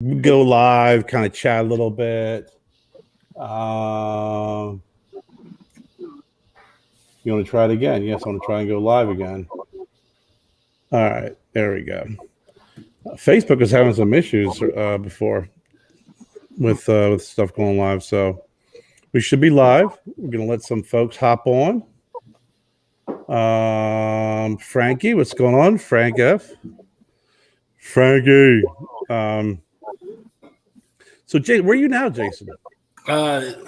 go live, kind of chat a little bit. You want to try it again? Yes, I want to try and go live again. All right, there we go. Facebook was having some issues before with stuff going live, so we should be live. We're gonna let some folks hop on. Frankie, what's going on? Frank F. Frankie. So, Jay, where are you now, Jason?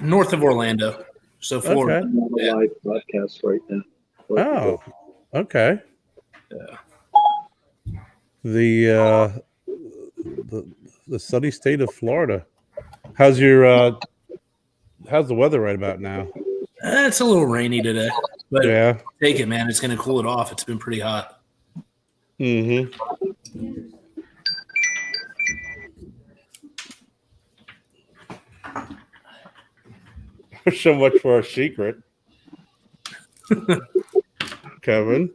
North of Orlando, so Florida. Okay. Yeah. Live broadcast right now. Oh, okay. Yeah. The sunny state of Florida. How's the weather right about now? It's a little rainy today, but Yeah. take it, man. It's going to cool it off. It's been pretty hot. Mm-hmm. So much for our secret. Kevin.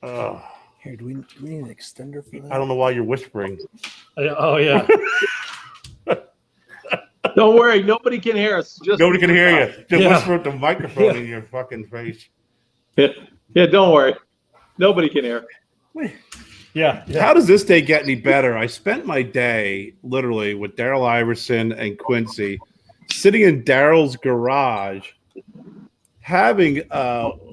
Here, do we need an extender for that? I don't know why you're whispering. Oh, yeah. Don't worry, nobody can hear us. Just Nobody can hear you. Just Yeah. whisper at the microphone in your fucking face. Yeah, don't worry. Nobody can hear. Yeah. How does this day get any better? I spent my day literally with Daryl Iverson and Quincy sitting in Daryl's garage having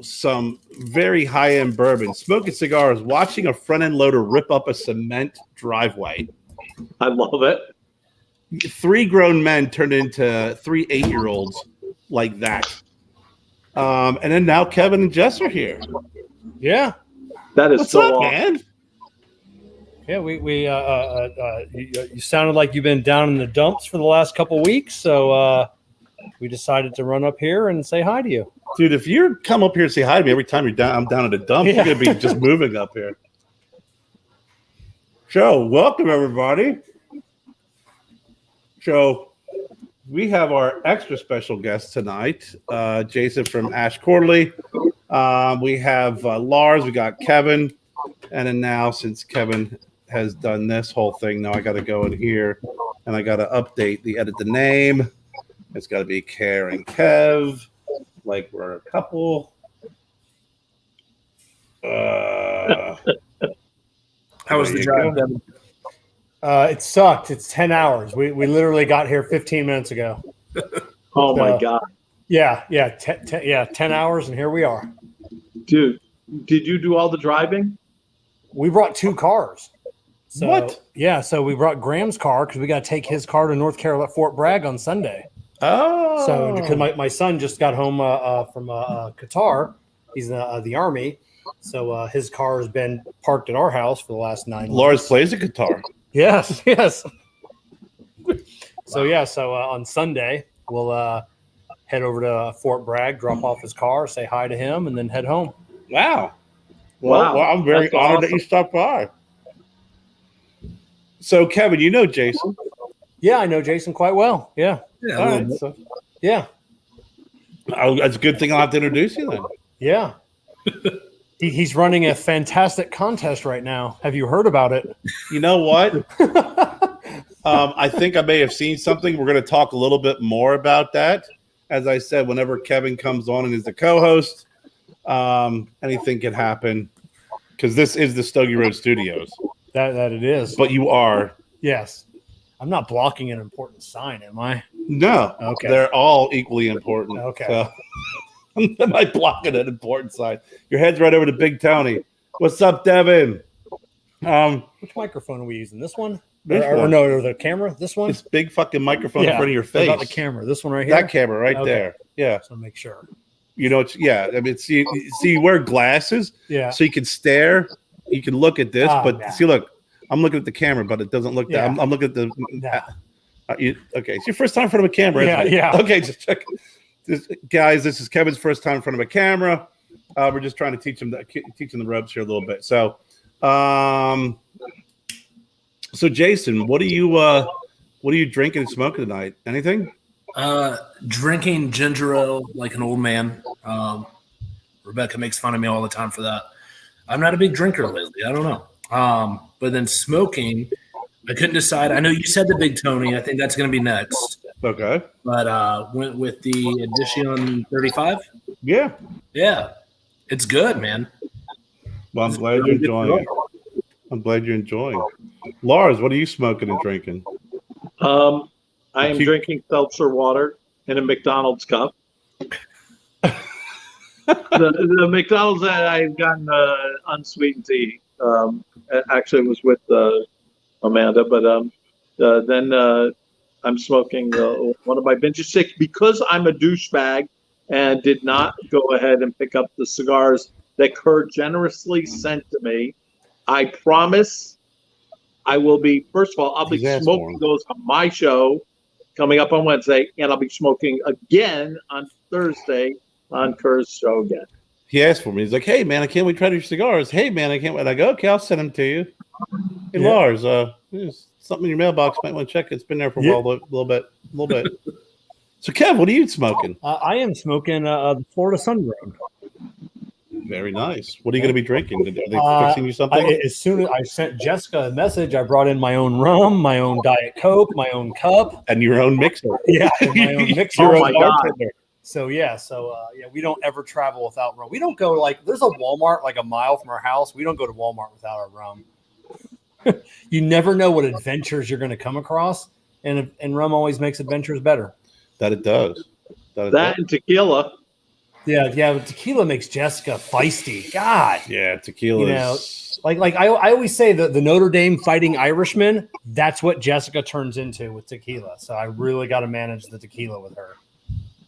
some very high-end bourbon, smoking cigars, watching a front-end loader rip up a cement driveway. I love it. 3 grown men turned into 3 8-year-olds like that. And then now Kevin and Jess are here. Yeah. That is What's so up, awesome. man? Yeah, you sounded like you've been down in the dumps for the last couple of weeks, so we decided to run up here and say hi to you. Dude, if you come up here and say hi to me every time I'm down at the dump, Yeah. you're going to be just moving up here. So, welcome, everybody. So, we have our extra special guest tonight, Jason from Ash Quarterly. We have Lars, we got Kevin, and then now, since Kevin has done this whole thing, now I got to go in here and I got to edit the name. It's got to be Kerr and Kev, like we're a couple. How was the drive, Kevin? It sucked. It's 10 hours. We literally got here 15 minutes ago. Oh my God. Yeah, 10 hours, and here we are. Dude, did you do all the driving? We brought 2 cars. So, What? Yeah, so we brought Graham's car because we got to take his car to North Carolina, Fort Bragg on Sunday. Oh. So because my son just got home from Qatar. He's in the Army. So his car has been parked at our house for the last 9 months. Lars plays the guitar. Yes. So on Sunday we'll head over to Fort Bragg, drop off his car, say hi to him, and then head home. Wow. Well, I'm very That's honored awesome. that you stopped by. So, Kevin, you know Jason. Yeah, I know Jason quite well. Yeah. Yeah, All a right. little bit. So, yeah. Oh, that's a good thing I'll have to introduce you then. Yeah. He's running a fantastic contest right now. Have you heard about it? You know what? I think I may have seen something. We're going to talk a little bit more about that. As I said, whenever Kevin comes on and is the co-host, anything can happen because this is the Stogie Road Studios. That it is. But you are. Yes. I'm not blocking an important sign, am I? No. Okay. They're all equally important. Okay. So, am I blocking an important sign? Your head's right over to Big Tony. What's up, Devin? Which microphone are we using? This one? This Or one. no, or the camera? This one? This big fucking microphone in Yeah. front of your What face. about the camera? This one right here? That camera right Okay. there. Yeah. So make sure. You know, it's I mean, see, you wear glasses Yeah. so you can stare. You can look at this, but nah. see, look, I'm looking at the camera, but it doesn't look that. Yeah. I'm looking at the. Nah. Okay, it's your first time in front of a camera. Yeah, isn't it? yeah. Okay, just check. Guys, this is Kevin's first time in front of a camera. We're just trying to teach him the ropes here a little bit. So, Jason, what are you drinking and smoking tonight? Anything? Drinking ginger ale like an old man. Rebecca makes fun of me all the time for that. I'm not a big drinker lately. I don't know. But then smoking, I couldn't decide. I know you said the Big Tony. I think that's going to be next. Okay. But went with the Edition 35. Yeah. Yeah, it's good, man. Well, I'm glad you're enjoying it. I'm glad you're enjoying it. Lars, what are you smoking and drinking? I am drinking seltzer water in a McDonald's cup. the McDonald's that I've gotten unsweetened tea. Actually, it was with Amanda, but then I'm smoking one of my binge sticks because I'm a douchebag and did not go ahead and pick up the cigars that Kerr generously sent to me. I promise I will be, first of all, I'll be smoking those on my show coming up on Wednesday, and I'll be smoking again on Thursday on Kerr's show again. He asked for me. He's like, "Hey, man, I can't wait to try your cigars. Hey, man, I can't wait." I go, "Okay, I'll send them to you." Hey, Lars, there's something in your mailbox. Might want to check. It's been there for a while, a little bit. So, Kev, what are you smoking? I am smoking the Florida Sungrown. Very nice. What are you going to be drinking? Are they fixing you something? As soon as I sent Jessica a message, I brought in my own rum, my own Diet Coke, my own cup. And your own mixer. Yeah, my own mixer. Oh, my God. So, we don't ever travel without rum. We don't go, there's a Walmart like a mile from our house. We don't go to Walmart without our rum. You never know what adventures you're going to come across, and rum always makes adventures better. That it does. That and tequila. Yeah, but tequila makes Jessica feisty. God. Yeah, tequila. Like I always say the Notre Dame Fighting Irishman, that's what Jessica turns into with tequila. So I really got to manage the tequila with her.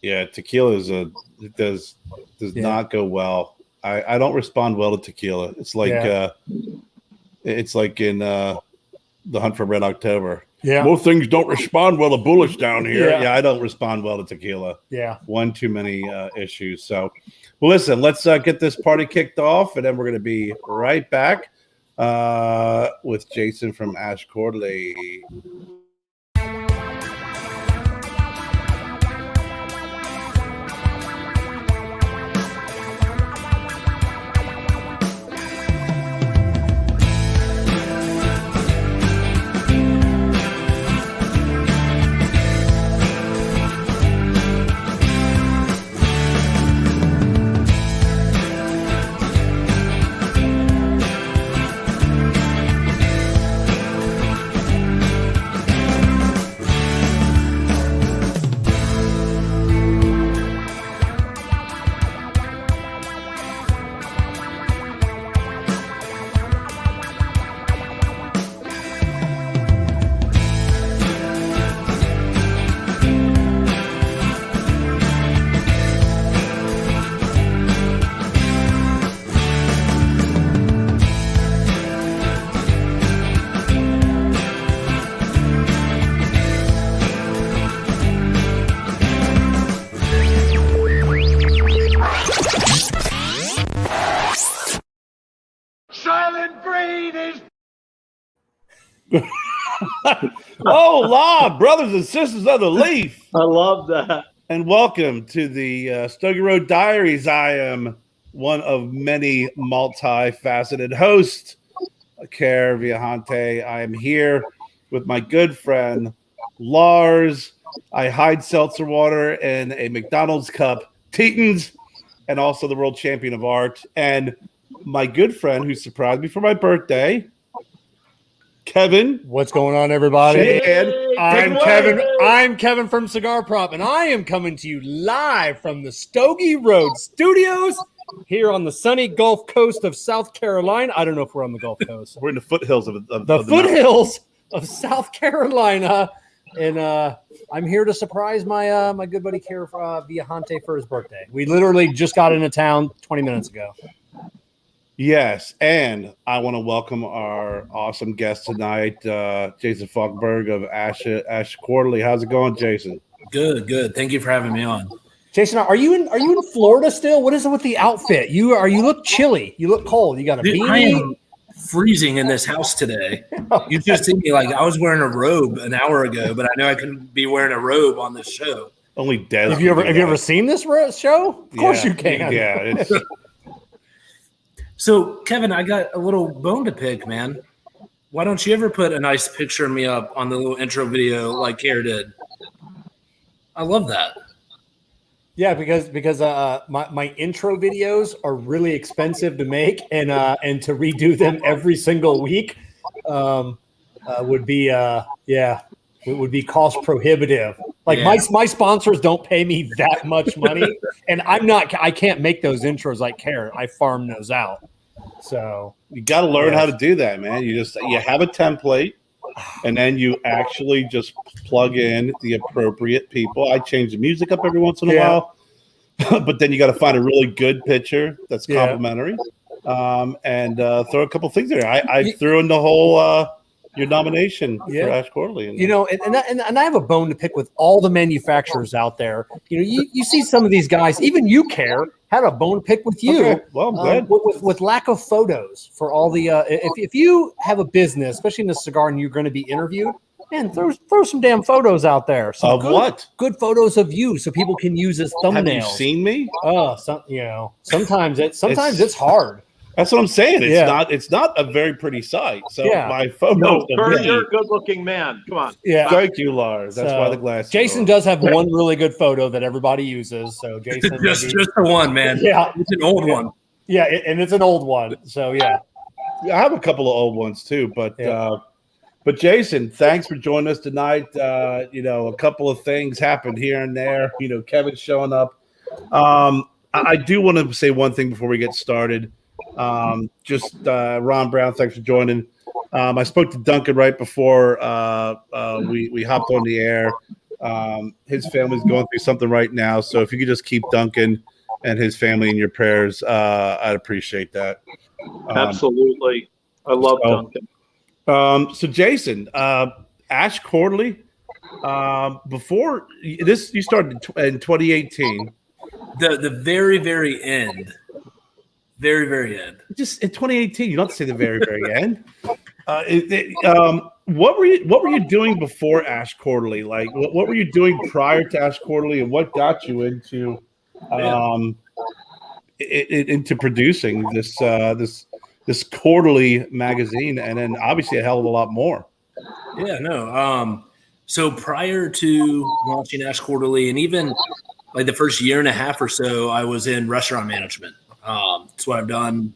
Yeah, tequila does not go well. I don't respond well to tequila. It's like in The Hunt for Red October. Yeah. Most things don't respond well to bullets down here. Yeah, I don't respond well to tequila. Yeah. One too many issues. So, well, listen, let's get this party kicked off, and then we're going to be right back with Jason from Ash Quarterly. Hola, brothers and sisters of the Leaf. I love that. And welcome to the Stogie Road Diaries. I am one of many multifaceted hosts, Kerr Viajante. I am here with my good friend, Lars. I hide seltzer water in a McDonald's cup, Tetens, and also the world champion of art. And my good friend who surprised me for my birthday, Kevin. What's going on, everybody? I'm I'm Kevin from Cigar Prop, and I am coming to you live from the Stogie Road Studios here on the sunny Gulf Coast of South Carolina. I don't know if we're on the Gulf Coast. We're in the foothills of the foothills of South Carolina, and I'm here to surprise my my good buddy Kerr Viajante for his birthday. We literally just got into town 20 minutes ago. Yes, and I want to welcome our awesome guest tonight, Jason Faulkenburg of Ash Quarterly. How's it going, Jason? Good. Thank you for having me on. Jason, are you in Florida still? What is it with the outfit? You look chilly. You look cold. You got a beanie. I am freezing in this house today. You just see me like I was wearing a robe an hour ago, but I know I couldn't be wearing a robe on this show. Only Des. Have you ever seen this show? Of course you can. Yeah. It's, So, Kevin, I got a little bone to pick, man. Why don't you ever put a nice picture of me up on the little intro video like Kerr did? I love that. Yeah, because my intro videos are really expensive to make, and to redo them every single week would be would be cost prohibitive. Like my sponsors don't pay me that much money, and I can't make those intros like Kerr. I farm those out. So you got to learn how to do that, man. You have a template, and then you actually just plug in the appropriate people. I change the music up every once in a while, but then you got to find a really good picture that's complimentary, and throw a couple things there. I threw in the whole your nomination for Ash Quarterly. And I have a bone to pick with all the manufacturers out there. You see some of these guys, even you, Kerr, had a bone to pick with you. Okay. Well, good. With lack of photos for all the if you have a business, especially in the cigar, and you're going to be interviewed, man, throw some damn photos out there. Some good photos of you, so people can use as thumbnails. Have you seen me? Sometimes it's hard. That's what I'm saying. It's not a very pretty sight. So my photos. You're a good-looking man. Come on. Yeah. Thank you, Lars. That's why the glasses. Jason does have one really good photo that everybody uses. So Jason, just the one, man. Yeah, it's an old one. Yeah, and it's an old one. So yeah, I have a couple of old ones too. But Jason, thanks for joining us tonight. A couple of things happened here and there. Kevin showing up. I do want to say one thing before we get started. Ron Brown, thanks for joining. I spoke to Duncan right before we hopped on the air. His family's going through something right now, so if you could just keep Duncan and his family in your prayers, I'd appreciate that. Absolutely. I love Duncan. So Jason, Ash Quarterly, before this, you started in 2018. The very, very end. Very, very end. Just in 2018, you don't have to say the very, very end. What were you doing before Ash Quarterly? Like, what were you doing prior to Ash Quarterly, and what got you into into producing this quarterly magazine, and then obviously a hell of a lot more? Yeah, no. So prior to launching Ash Quarterly, and even like the first year and a half or so, I was in restaurant management. That's what I've done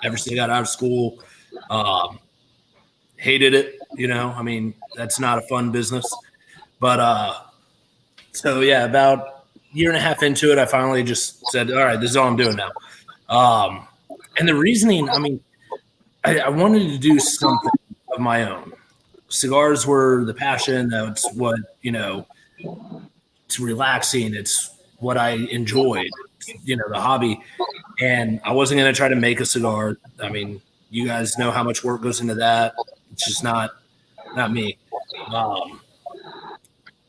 ever since I got out of school. Hated it, I mean, that's not a fun business. But so yeah, about a year and a half into it, I finally just said, all right, this is all I'm doing now. And the reasoning, I mean, I wanted to do something of my own. Cigars were the passion. That's what, it's relaxing. It's what I enjoyed, the hobby. And I wasn't going to try to make a cigar. I mean, you guys know how much work goes into that. It's just not me.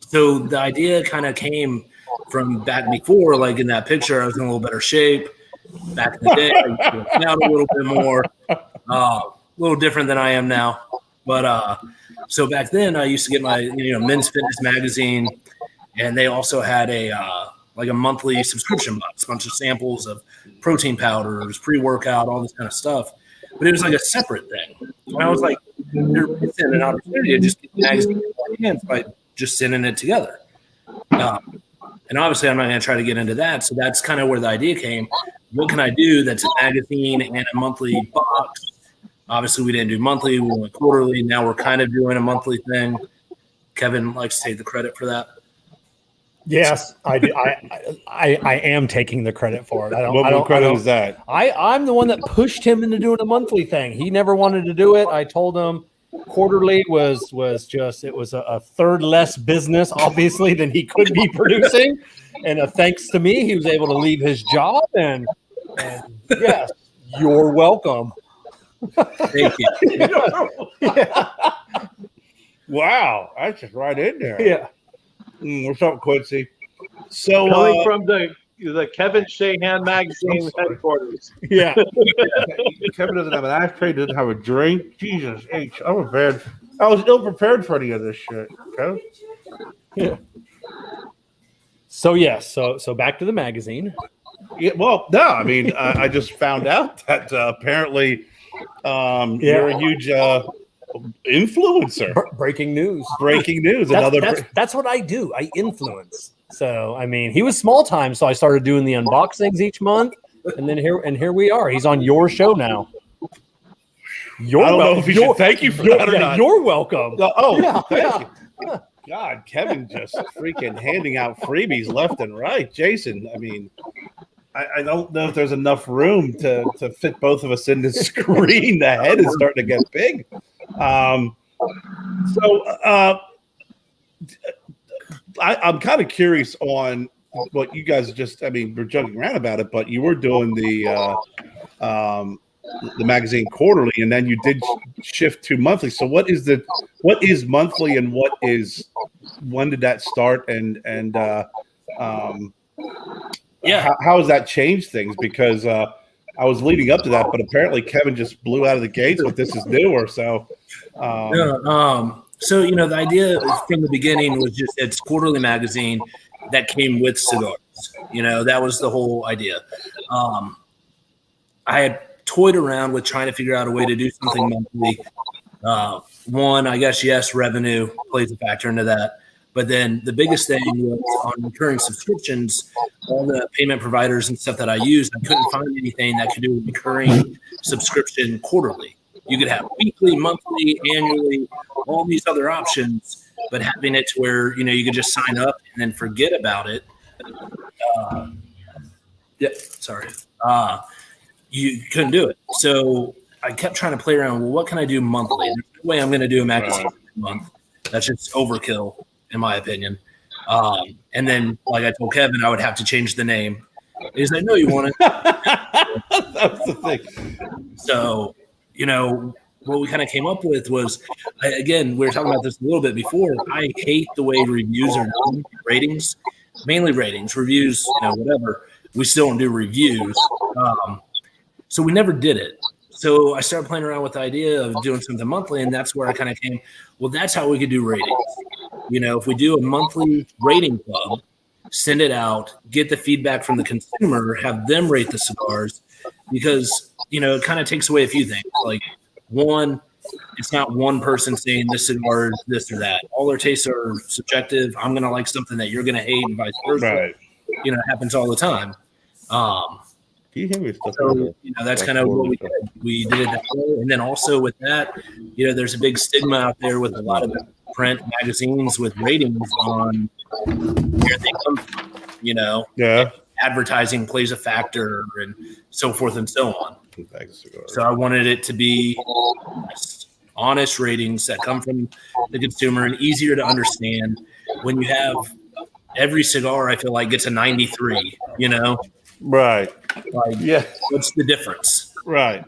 So the idea kind of came from back before, like in that picture, I was in a little better shape. Back in the day, I was working out a little bit more, a little different than I am now. But so back then, I used to get my Men's Fitness magazine, and they also had a monthly subscription box, a bunch of samples of protein powders, pre-workout, all this kind of stuff. But it was like a separate thing. And I was like, you're missing an opportunity to just get the magazine in my hands by just sending it together. And obviously, I'm not going to try to get into that. So that's kind of where the idea came. What can I do that's a magazine and a monthly box? Obviously, we didn't do monthly. We went quarterly. Now we're kind of doing a monthly thing. Kevin likes to take the credit for that. Yes, I do. I am taking the credit for it. What credit is that? I'm the one that pushed him into doing a monthly thing. He never wanted to do it. I told him quarterly was just, it was a third less business, obviously, than he could be producing. And thanks to me, he was able to leave his job. And yes, you're welcome. Thank you. Yeah. Wow, that's just right in there. Yeah. What's up, Quincy? So coming from the Kevin Shahan magazine headquarters. Yeah. Kevin doesn't have an ashtray, doesn't have a drink. Jesus H. I was ill prepared for any of this shit. Okay. Yeah. So yes, so back to the magazine. Yeah, well, no, I mean, I just found out that apparently you're a huge influencer. Breaking news. Breaking news. That's what I do. I influence. So I mean, he was small time, so I started doing the unboxings each month, and then here we are. He's on your show now. I don't know if we should thank you for that or not. You're welcome. Thank you. God, Kevin just freaking handing out freebies left and right. Jason, I mean, I don't know if there's enough room to fit both of us in the screen. The head is starting to get big. I'm kind of curious on what you guys we're joking around about it, but you were doing the magazine quarterly, and then you did shift to monthly. So what is monthly, and when did that start? And how has that changed things? Because I was leading up to that, but apparently Kevin just blew out of the gates with this is new or so. So, the idea from the beginning was just it's quarterly magazine that came with cigars. That was the whole idea. I had toyed around with trying to figure out a way to do something monthly. One, I guess, yes, revenue plays a factor into that. But then the biggest thing was on recurring subscriptions, all the payment providers and stuff that I used, I couldn't find anything that could do a recurring subscription quarterly. You could have weekly, monthly, annually, all these other options, but having it to where, you could just sign up and then forget about it. You couldn't do it. So I kept trying to play around. Well, what can I do monthly? There's no way I'm going to do a magazine month. That's just overkill, in my opinion. And then, like I told Kevin, I would have to change the name. He's like, no, you want it. That's the thing. So, what we kind of came up with was, again, we were talking about this a little bit before. I hate the way reviews are done, ratings, mainly ratings, reviews, whatever. We still don't do reviews. So we never did it. So I started playing around with the idea of doing something monthly, and that's where I kind of came, well, that's how we could do ratings. If we do a monthly rating club, send it out, get the feedback from the consumer, have them rate the cigars, because, it kind of takes away a few things. Like, one, it's not one person saying this cigar is this or that. All their tastes are subjective. I'm going to like something that you're going to hate and vice versa. Right. It happens all the time. Can you hear me? So, that's kind of what we did. We did it that way. And then also with that, there's a big stigma out there with a lot of print magazines with ratings on where they come from, Yeah. Advertising plays a factor and so forth and so on. So I wanted it to be honest ratings that come from the consumer and easier to understand. When you have every cigar, I feel like gets a 93, Right. Like, what's the difference? Right.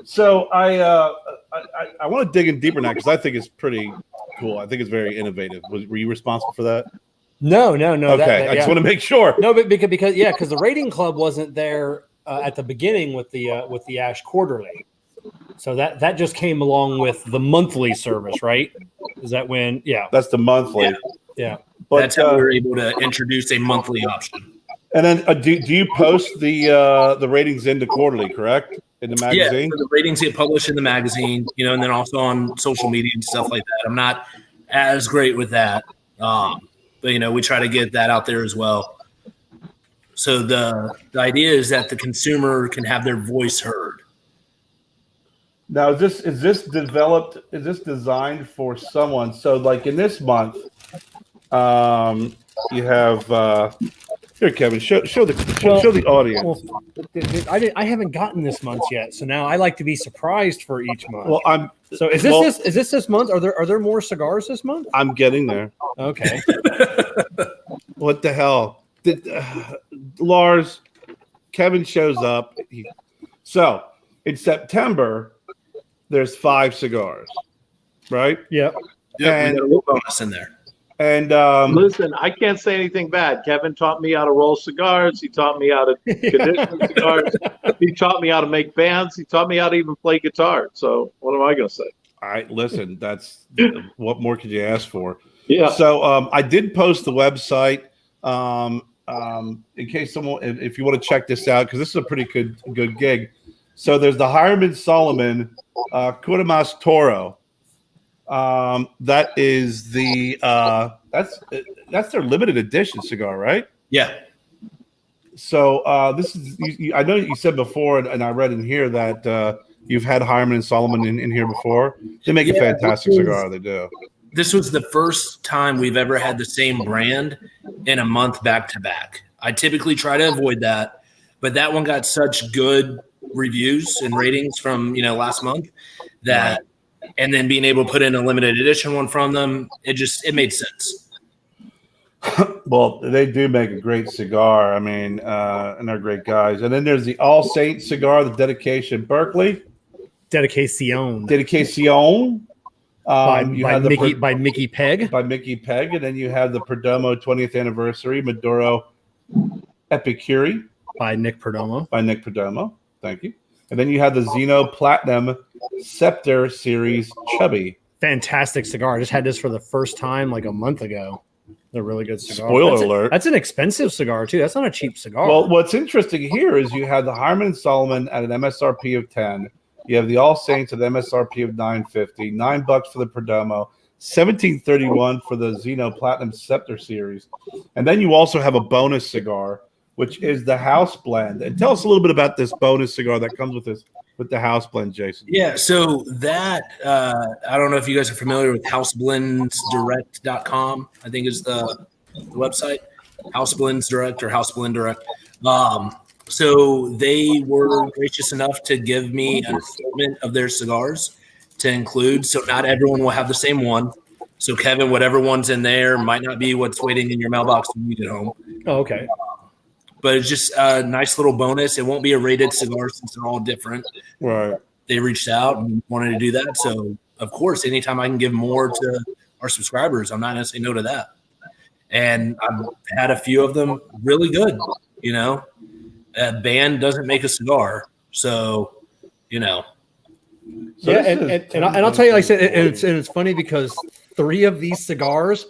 So I want to dig in deeper now because I think it's pretty cool. I think it's very innovative. Were you responsible for that? No. Okay, I just want to make sure. No, but because the rating club wasn't there at the beginning with the Ash Quarterly, so that just came along with the monthly service, right? Is that when? Yeah, that's the monthly. Yeah. But that's how we were able to introduce a monthly option. And then, do you post the ratings into quarterly, correct, in the magazine? Yeah, so the ratings get published in the magazine, and then also on social media and stuff like that. I'm not as great with that, but we try to get that out there as well. So the idea is that the consumer can have their voice heard. Now, is this developed? Is this designed for someone? So, like in this month, you have. Here, Kevin, show the audience. Well, I haven't gotten this month yet, so now I like to be surprised for each month. Well, is this month? Are there more cigars this month? I'm getting there. Okay. What the hell? Lars, Kevin shows up. So in September, there's 5 cigars, right? Yep. Yeah, we got a little bonus in there. And listen, I can't say anything bad. Kevin taught me how to roll cigars. He taught me how to condition cigars. He taught me how to make bands. He taught me how to even play guitar. So what am I going to say? All right, listen, that's what more could you ask for? Yeah. So I did post the website in case someone, if you want to check this out, because this is a pretty good gig. So there's the Hireman Solomon Curamas Toro. That is that's their limited edition cigar, right? Yeah. So this is I know you said before, and I read in here that you've had Hyman and Solomon in here before. They make a fantastic cigar. They do. This was the first time we've ever had the same brand in a month back to back. I typically try to avoid that, but that one got such good reviews and ratings from last month that, and then being able to put in a limited edition one from them, it made sense. Well, they do make a great cigar. I mean, and they're great guys. And then there's the All Saints cigar, the Dedication Berkeley. Dedication. By Mickey Pegg. By Mickey Pegg. And then you have the Perdomo 20th Anniversary Maduro Epicuri. By Nick Perdomo. Thank you. And then you have the Zeno Platinum Scepter Series Chubby. Fantastic cigar. I just had this for the first time like a month ago. They're really good cigar. Spoiler alert. That's an expensive cigar, too. That's not a cheap cigar. Well, what's interesting here is you have the Hyman and Solomon at an MSRP of 10. You have the All Saints at an MSRP of $9.50, $9 for the Perdomo, $17.31 for the Zeno Platinum Scepter Series. And then you also have a bonus cigar, which is the House Blend. And tell us a little bit about this bonus cigar that comes with the House Blend, Jason. Yeah, so that I don't know if you guys are familiar with houseblendsdirect.com, I think is the website. House Blends Direct or House Blend Direct. So they were gracious enough to give me an assortment of their cigars to include. So not everyone will have the same one. So Kevin, whatever one's in there might not be what's waiting in your mailbox when you get home. Oh, okay. But it's just a nice little bonus. It won't be a rated cigar since they're all different. Right. They reached out and wanted to do that. So, of course, anytime I can give more to our subscribers, I'm not going to say no to that. And I've had a few of them really good. A band doesn't make a cigar. So, And I'll tell you, like I said, it's funny because 3 of these cigars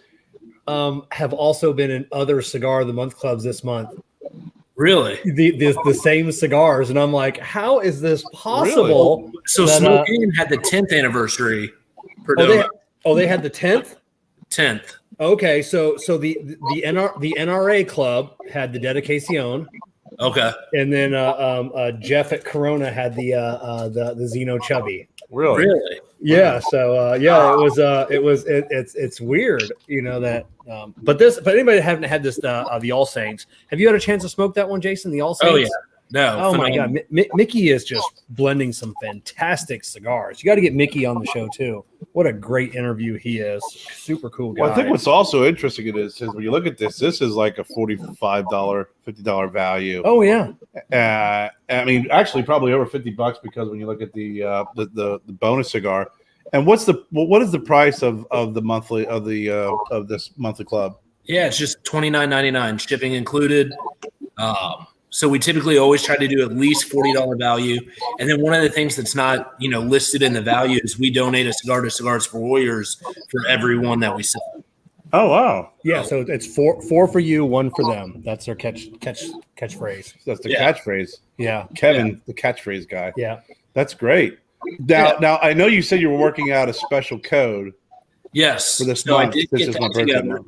have also been in other Cigar of the Month clubs this month. Really? The same cigars. And I'm like, how is this possible? Really? So Smoking had the 10th anniversary. They had the 10th? 10th. Okay, so the NRA club had the Dedication. Okay. And then Jeff at Corona had the Zeno Chubby. Really? Yeah. So it's weird, that. But anybody that haven't had this the All Saints, have you had a chance to smoke that one, Jason? The All Saints? Oh yeah. No. Oh my God, Mickey is just blending some fantastic cigars. You got to get Mickey on the show too. What a great interview he is. Super cool guy. Well, I think what's also interesting is when you look at this is like a $45, $50 value. Oh yeah. I mean, actually, probably over $50 because when you look at the bonus cigar. And what is the price of the monthly of this monthly club? Yeah, it's just $29.99, shipping included. So we typically always try to do at least $40 value. And then one of the things that's not, listed in the value is we donate a cigar to Cigars for Warriors for every one that we sell. Oh, wow. Yeah, so it's four for you, 1 for them. That's their catchphrase. That's the catchphrase. Yeah. Kevin, the catchphrase guy. Yeah. That's great. Now I know you said you were working out a special code. Yes. For this so month. I did This get is that my birthday together. month.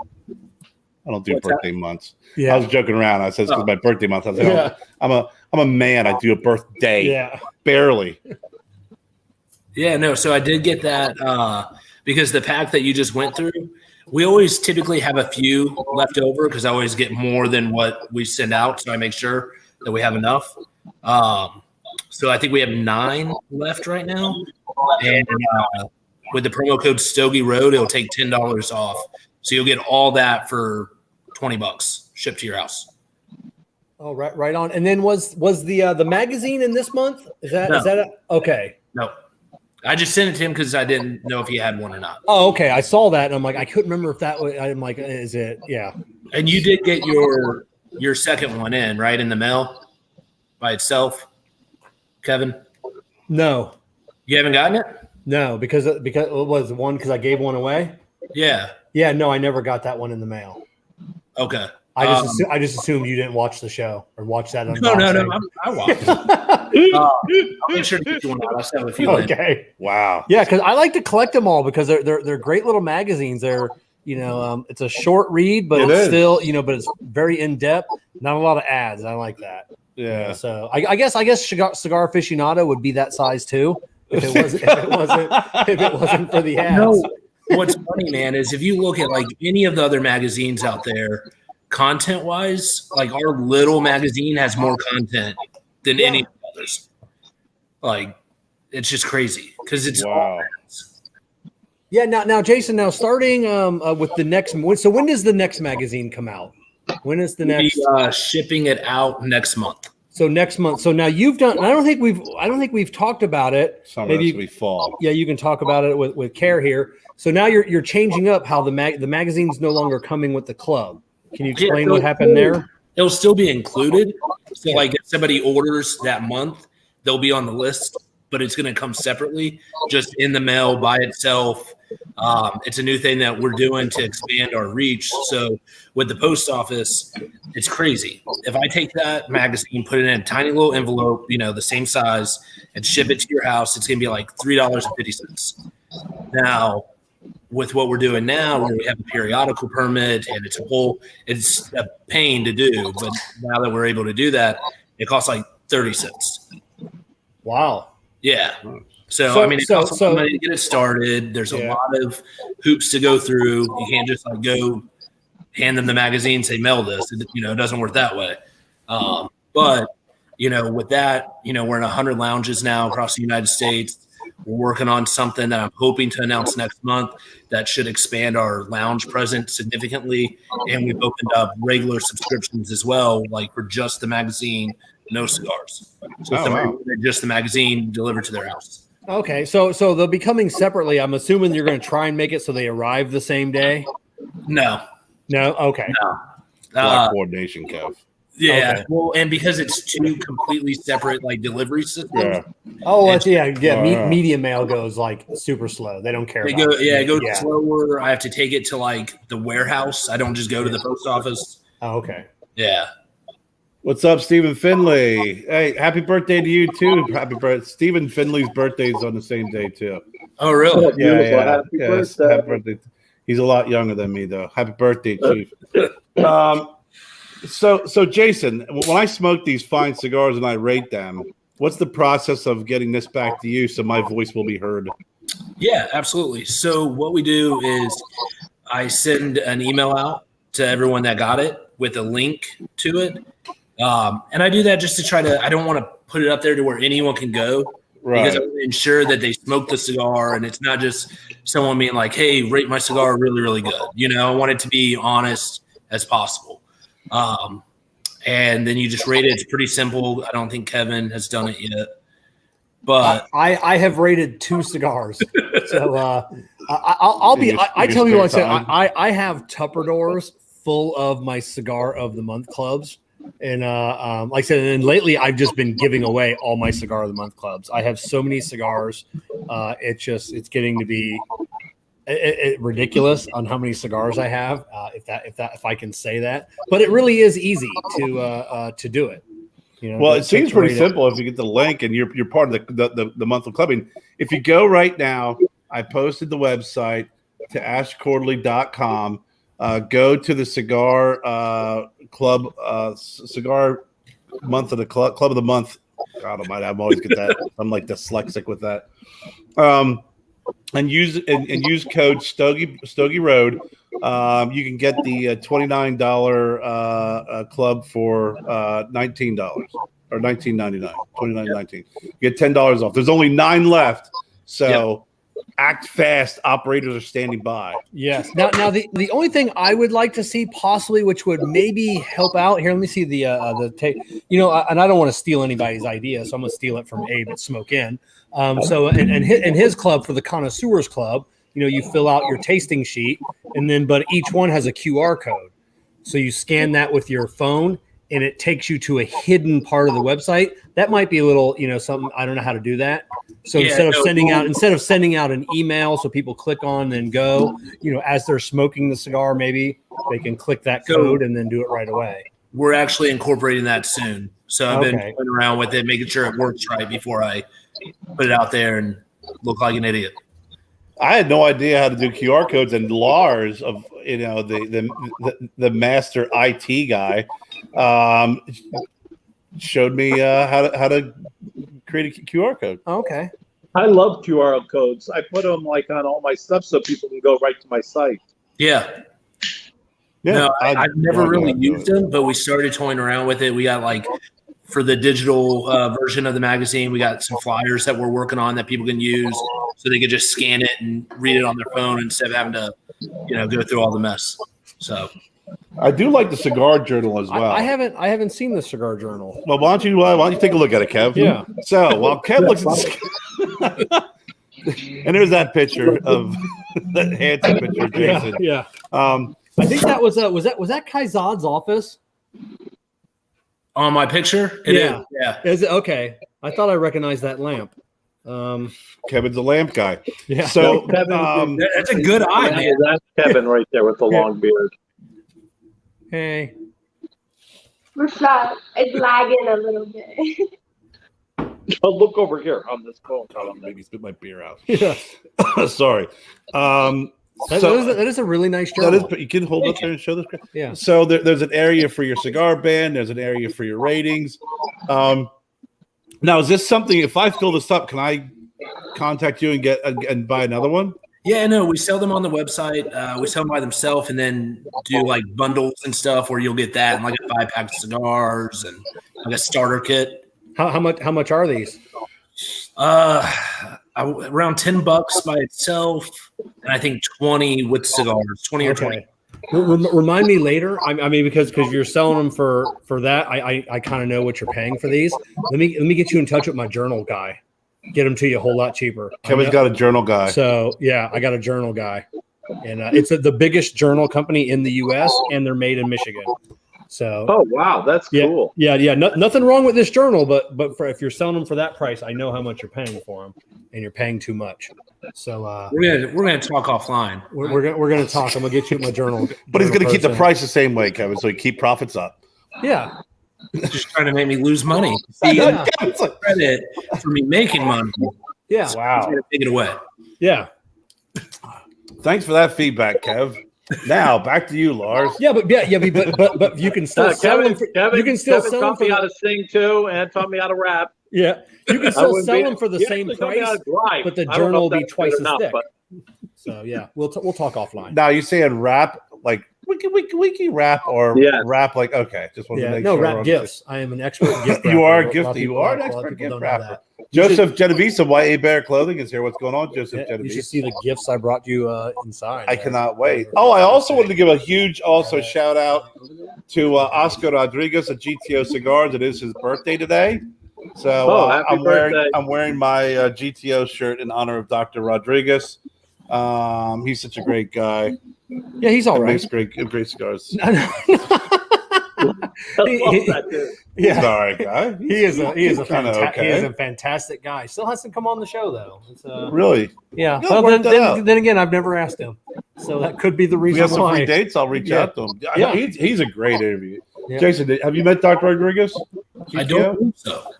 I don't do birthday months. Yeah. I was joking around. I said it's my birthday month. I was like, I'm a man. I do a birthday. Yeah. Barely. Yeah, no. So I did get that because the pack that you just went through, we always typically have a few left over because I always get more than what we send out. So I make sure that we have enough. So I think we have 9 left right now. And with the promo code Stogie Road, it'll take $10 off. So you'll get all that for $20 shipped to your house. Oh, right on. And then was the magazine in this month? Is that okay? No. I just sent it to him because I didn't know if he had one or not. Oh, okay. I saw that and I'm like, I couldn't remember if that was. I'm like, is it? Yeah. And you did get your second one in, right, in the mail by itself, Kevin? No. You haven't gotten it? No, because it was one because I gave one away. Yeah. Yeah. No, I never got that one in the mail. Okay. I just assumed you didn't watch the show or watch that unboxing. No. I watched. I'll make sure to get you one out. I still have a few. Okay. Wow. Yeah, because I like to collect them all because they're great little magazines. They're it's a short read, but it's still but it's very in depth. Not a lot of ads. I like that. Yeah. So I guess Cigar Aficionado would be that size too if it wasn't for the ads. No. What's funny, man, is if you look at like any of the other magazines out there, content-wise, like our little magazine has more content than any of the others. Like, it's just crazy because it's all ads. Yeah. Now, Jason. Now, starting with the next. So, when does the next magazine come out? When is the next? Shipping it out next month. So next month. So now you've done. I don't think we've talked about it. Summer, maybe we fall. Yeah, you can talk about it with Kerr here. So now you're changing up how the magazine's no longer coming with the club. Can you explain what happened there? It'll still be included. So like if somebody orders that month, they'll be on the list, but it's going to come separately, just in the mail by itself. It's a new thing that we're doing to expand our reach. So with the post office, it's crazy. If I take that magazine, put it in a tiny little envelope, the same size, and ship it to your house, it's going to be like $3.50. Now, with what we're doing now, where we have a periodical permit and it's a pain to do. But now that we're able to do that, it costs like 30 cents. Wow. Yeah. So I mean, it costs some money to get it started. There's a lot of hoops to go through. You can't just like go hand them the magazine, say mail this. It doesn't work that way. But with that, we're in 100 lounges now across the United States. We're working on something that I'm hoping to announce next month that should expand our lounge presence significantly. And we've opened up regular subscriptions as well, like for just the magazine, no cigars. So just the magazine delivered to their house. Okay, so they'll be coming separately. I'm assuming you're going to try and make it so they arrive the same day. No. Okay. No. Coordination, Kev. Yeah. Okay. Well, and because it's two completely separate like delivery systems. Yeah. Oh, media mail goes like super slow. They don't care. It goes slower. I have to take it to like the warehouse. I don't just go to the post office. Oh, okay. Yeah. What's up, Stephen Finley? Hey, happy birthday to you too. Happy birthday. Stephen Finley's birthday is on the same day too. Oh, really? Yeah. Happy birthday. Happy birthday. He's a lot younger than me though. Happy birthday, Chief. So Jason, when I smoke these fine cigars and I rate them, what's the process of getting this back to you so my voice will be heard? Yeah, absolutely. So what we do is I send an email out to everyone that got it with a link to it. And I do that just to I don't want to put it up there to where anyone can go. Right. Because I want to ensure that they smoke the cigar and it's not just someone being like, hey, rate my cigar really, really good. I want it to be honest as possible. And then you just rate it. It's pretty simple. I don't think Kevin has done it yet. But I have rated 2 cigars. So I tell you what I have Tupperdoors full of my cigar of the month clubs. And like I said, and lately I've just been giving away all my cigar of the month clubs. I have so many cigars. It's getting to be ridiculous on how many cigars I have. If I can say that, but it really is easy to do it. Well, it seems pretty simple if you get the link and you're part of the monthly clubbing. If you go right now, I posted the website to ashquarterly.com. Go to the cigar club, cigar month of the club of the month. God almighty, I'm always get that. I'm like dyslexic with that. And use code Stogie Road. You can get the $29 club for $19 or $19.99, $29.19. You get $10 off. There's only 9 left, so act fast. Operators are standing by. Yes. Now the only thing I would like to see possibly, which would maybe help out here. Let me see the tape. And I don't want to steal anybody's idea, so I'm gonna steal it from Abe at Smoke In. So in his club, for the Connoisseurs Club, you fill out your tasting sheet, but each one has a QR code. So you scan that with your phone, and it takes you to a hidden part of the website. That might be a little, something. I don't know how to do that. So instead of sending out an email so people click on and go, as they're smoking the cigar, maybe they can click that code and then do it right away. We're actually incorporating that soon. So I've been playing around with it, making sure it works right before I put it out there and look like an idiot. I had no idea how to do QR codes, and Lars, of the master IT guy, showed me how to create a QR code. Okay. I love QR codes. I put them like on all my stuff so people can go right to my site. Yeah. No, I've never really used them, but we started toying around with it. We got for the digital version of the magazine, we got some flyers that we're working on that people can use so they can just scan it and read it on their phone instead of having to, go through all the mess. So I do like the cigar journal as well. I haven't seen the cigar journal. Well, why don't you take a look at it, Kev? Yeah. So while Kev looks at and there's that picture of that handsome picture of Jason. Yeah. I think that was that Kaizad's office on my picture. It is. Yeah. Is it okay? I thought I recognized that lamp. Kevin's a lamp guy. Yeah. So that's a good eye, man. That's Kevin right there with the long beard. Hey. What's up? It's lagging a little bit. Oh, look over here on this phone. Maybe spit my beer out. Yeah. Sorry. That is a really nice journal. You can hold up there and show this. Yeah. So there's an area for your cigar band. There's an area for your ratings. Now, is this something? If I fill this up, can I contact you and get and buy another one? Yeah, no, we sell them on the website. We sell them by themselves, and then do bundles and stuff where you'll get that and a 5-pack of cigars and a starter kit. How much are these? Around $10 by itself, and I think 20 with cigars, 20 or 20. Remind me later. I mean, because you're selling them for that, I kind of know what you're paying for these. Let me get you in touch with my journal guy. Get them to you a whole lot cheaper. Kevin's got a journal guy. So yeah, I got a journal guy, and it's the biggest journal company in the U.S. and they're made in Michigan. So oh wow, that's cool. Yeah. Nothing wrong with this journal, but if you're selling them for that price, I know how much you're paying for them, and you're paying too much. So we're gonna talk offline. We're gonna talk. I'm gonna get you my journal. But he's gonna keep the price the same way, Kevin, so he keep profits up. Yeah. Just trying to make me lose money. See, credit for me making money. Yeah. So wow. Take it away. Yeah. Thanks for that feedback, Kev. Now back to you, Lars. Yeah, but you can still sell them. You can still sell them for how to sing too, and taught me how to rap. Yeah, you can still sell them for the same price, but the journal will be twice as thick. So yeah, we'll talk offline. Now you saying rap like wiki rap or rap like okay? Just want to make sure. Rap gifts. I am an expert gift rapper. You are a gift. You are an expert gift rapper. Joseph Genovese of YA Bear Clothing is here. What's going on, Joseph Genovese? You should see the gifts I brought you inside. I cannot wait. Oh, I also wanted to give a huge shout out to Oscar Rodriguez at GTO Cigars. It is his birthday today. So I'm wearing my GTO shirt in honor of Dr. Rodriguez. He's such a great guy. Yeah, he's all right. Makes great cigars. Yeah, sorry, guy. He is a fantastic guy. Still hasn't come on the show though. Really? Yeah. Well, then again, I've never asked him, so that could be the reason. We have some free dates. I'll reach out to him. Yeah, he's a great interview. Yeah. Jason, have you met Dr. Rodriguez? I don't think so.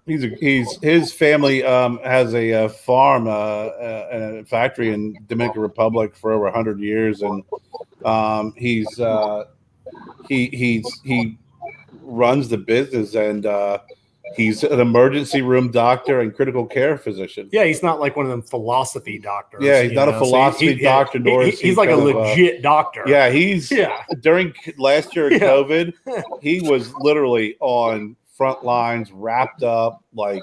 His family has a farm and a factory in Dominican Republic for over 100 years, and he runs the business, and he's an emergency room doctor and critical care physician. Yeah, he's not like one of them philosophy doctors. Yeah, he's not a philosophy doctor. He's like a legit doctor. Yeah, during last year of COVID, he was literally on front lines, wrapped up like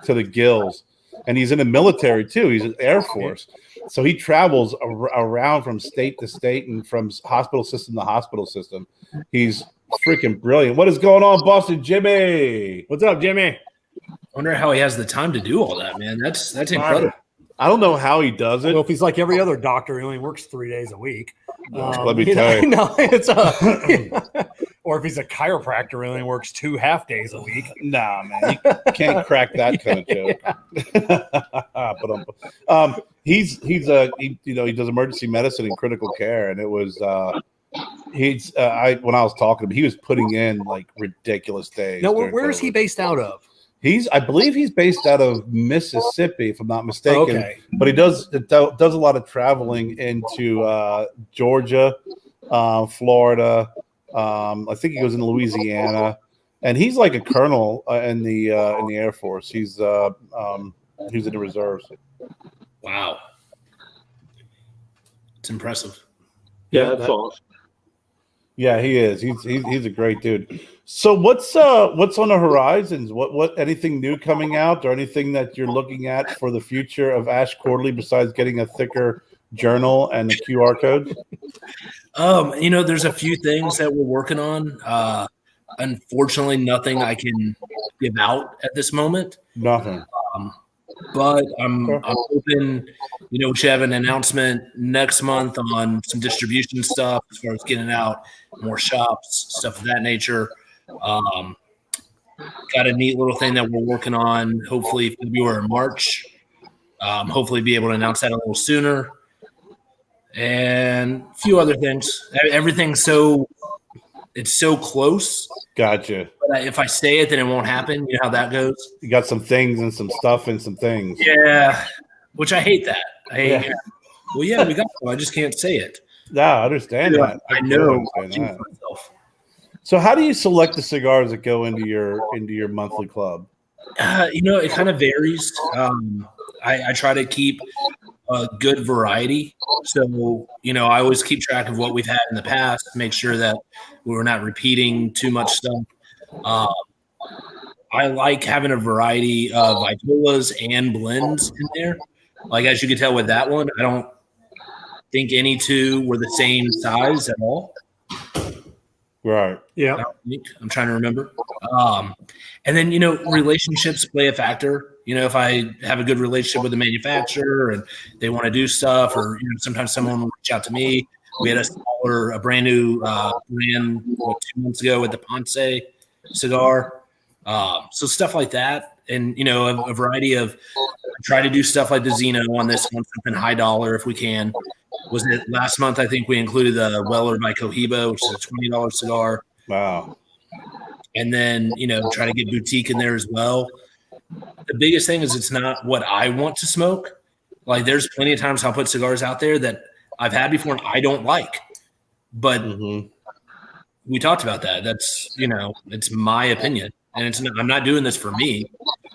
to the gills, and he's in the military too. He's in Air Force, so he travels around from state to state and from hospital system to hospital system. He's freaking brilliant. What is going on, Boston Jimmy? What's up, Jimmy? I wonder how he has the time to do all that, man. That's incredible. I don't know how he does it. Well, if he's like every other doctor, he only works 3 days a week. Let me tell you. No, it's Or if he's a chiropractor and only works 2 half days a week. Nah, man, you can't crack that kind of joke. But he does emergency medicine and critical care, and it was when I was talking to him, he was putting in like ridiculous days. Now, during where is he COVID. based out of? I believe he's based out of Mississippi, if I'm not mistaken. Okay. But he does a lot of traveling into Georgia, Florida. I think he goes into Louisiana, and he's like a colonel in the Air Force. He's in the reserves. Wow, it's impressive. Yeah, that's awesome. Yeah, he is. He's a great dude. So what's on the horizons? What anything new coming out, or anything that you're looking at for the future of Ash Quarterly besides getting a thicker journal and the QR code? There's a few things that we're working on. Unfortunately, nothing I can give out at this moment. Nothing. But I'm hoping, we should have an announcement next month on some distribution stuff as far as getting out more shops, stuff of that nature. Got a neat little thing that we're working on, hopefully February or March. Hopefully be able to announce that a little sooner. And a few other things. Everything's it's so close. Gotcha. But if I say it, then it won't happen. You know how that goes? You got some things and some stuff and some things. Yeah, which I hate that. Well, yeah, we got them. I just can't say it. Yeah, I understand that. I know. Understand that. So how do you select the cigars that go into your monthly club? It kind of varies. I try to keep a good variety. So, I always keep track of what we've had in the past, make sure that we're not repeating too much stuff. I like having a variety of Vitolas and blends in there. Like, as you can tell with that one, I don't think any two were the same size at all. Right. Yeah. I'm trying to remember. And then, relationships play a factor. If I have a good relationship with the manufacturer and they want to do stuff, or, sometimes someone will reach out to me. We had a brand new brand 2 months ago with the Ponce cigar. So stuff like that. And, a variety of, try to do stuff like the Zeno on this one, something high dollar if we can. Was it last month? I think we included the Weller by Cohiba, which is a $20 cigar. Wow. And then, try to get boutique in there as well. The biggest thing is it's not what I want to smoke. Like, there's plenty of times I'll put cigars out there that I've had before and I don't like. But we talked about that. That's, it's my opinion. And I'm not doing this for me.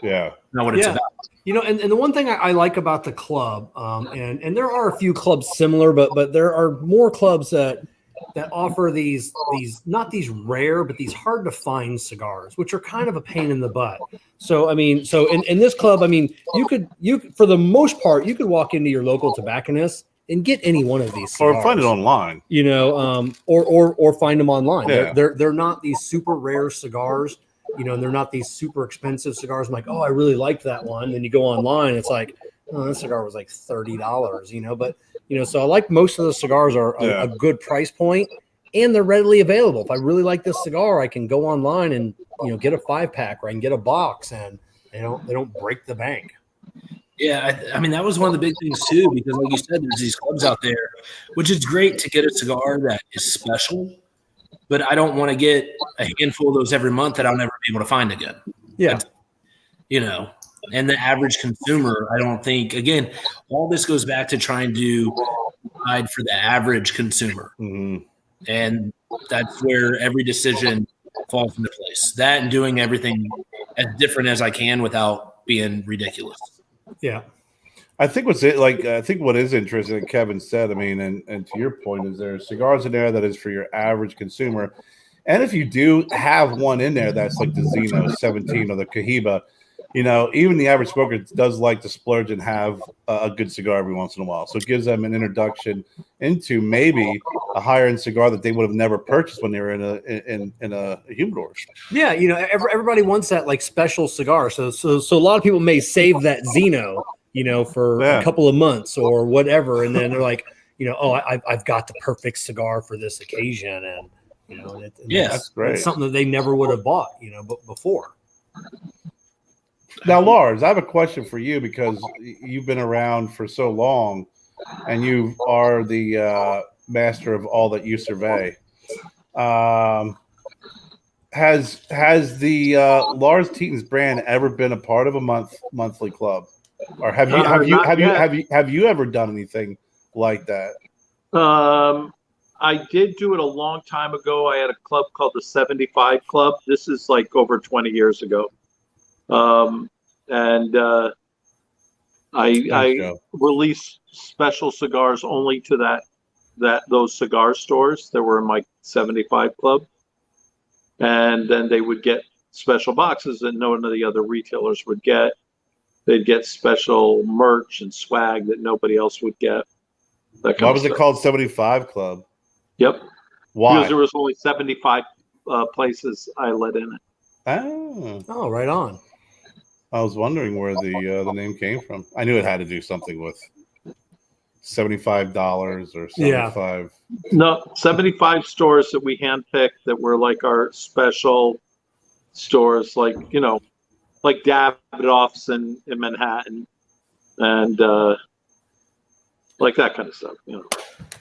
Yeah. Not what it's about. And the one thing I like about the club, and there are a few clubs similar, but there are more clubs that offer these not these rare, but these hard to find cigars, which are kind of a pain in the butt. So in this club, you could for the most part, you could walk into your local tobacconist and get any one of these cigars. Or find it online. Or find them online. Yeah. They're not these super rare cigars. And they're not these super expensive cigars. I'm like, oh, I really liked that one. Then you go online, it's like, oh, that cigar was like $30, But, so I like most of the cigars are a good price point, and they're readily available. If I really like this cigar, I can go online and, get a 5-pack, or I can get a box, and they don't break the bank. Yeah, that was one of the big things too, because like you said, there's these clubs out there, which is great to get a cigar that is special. But I don't want to get a handful of those every month that I'll never be able to find again. Yeah. And the average consumer, I don't think, again, all this goes back to trying to provide for the average consumer. Mm-hmm. And that's where every decision falls into place. That and doing everything as different as I can without being ridiculous. Yeah. I think what is interesting that Kevin said, and to your point, is there are cigars in there that is for your average consumer. And if you do have one in there that's like the Zeno 17 or the Cohiba, even the average smoker does like to splurge and have a good cigar every once in a while. So it gives them an introduction into maybe a higher end cigar that they would have never purchased when they were in a humidor. Yeah, everybody wants that like special cigar. So a lot of people may save that Zeno, for a couple of months or whatever, and then they're like, I've got the perfect cigar for this occasion, and You know, and Yes. That's great. it's something that they never would have bought, you know, but before. Now, Lars, I have a question for you because you've been around for so long, and you are the master of all that you survey. Has the Lars Tetens brand ever been a part of a monthly club, or have you ever done anything like that? I did do it a long time ago. I had a club called the 75 Club. This is like over 20 years ago. And I released special cigars only to those cigar stores that were in my 75 Club. And then they would get special boxes that none of the other retailers would get. They'd get special merch and swag that nobody else would get. Why was it called 75 Club? Yep. Why? Because there was only 75 places I let in it. Oh, right on. I was wondering where the name came from. I knew it had to do something with $75 or 75. No, 75 stores that we handpicked that were like our special stores, like, you know, like Davidoff's in Manhattan and like that kind of stuff, you know.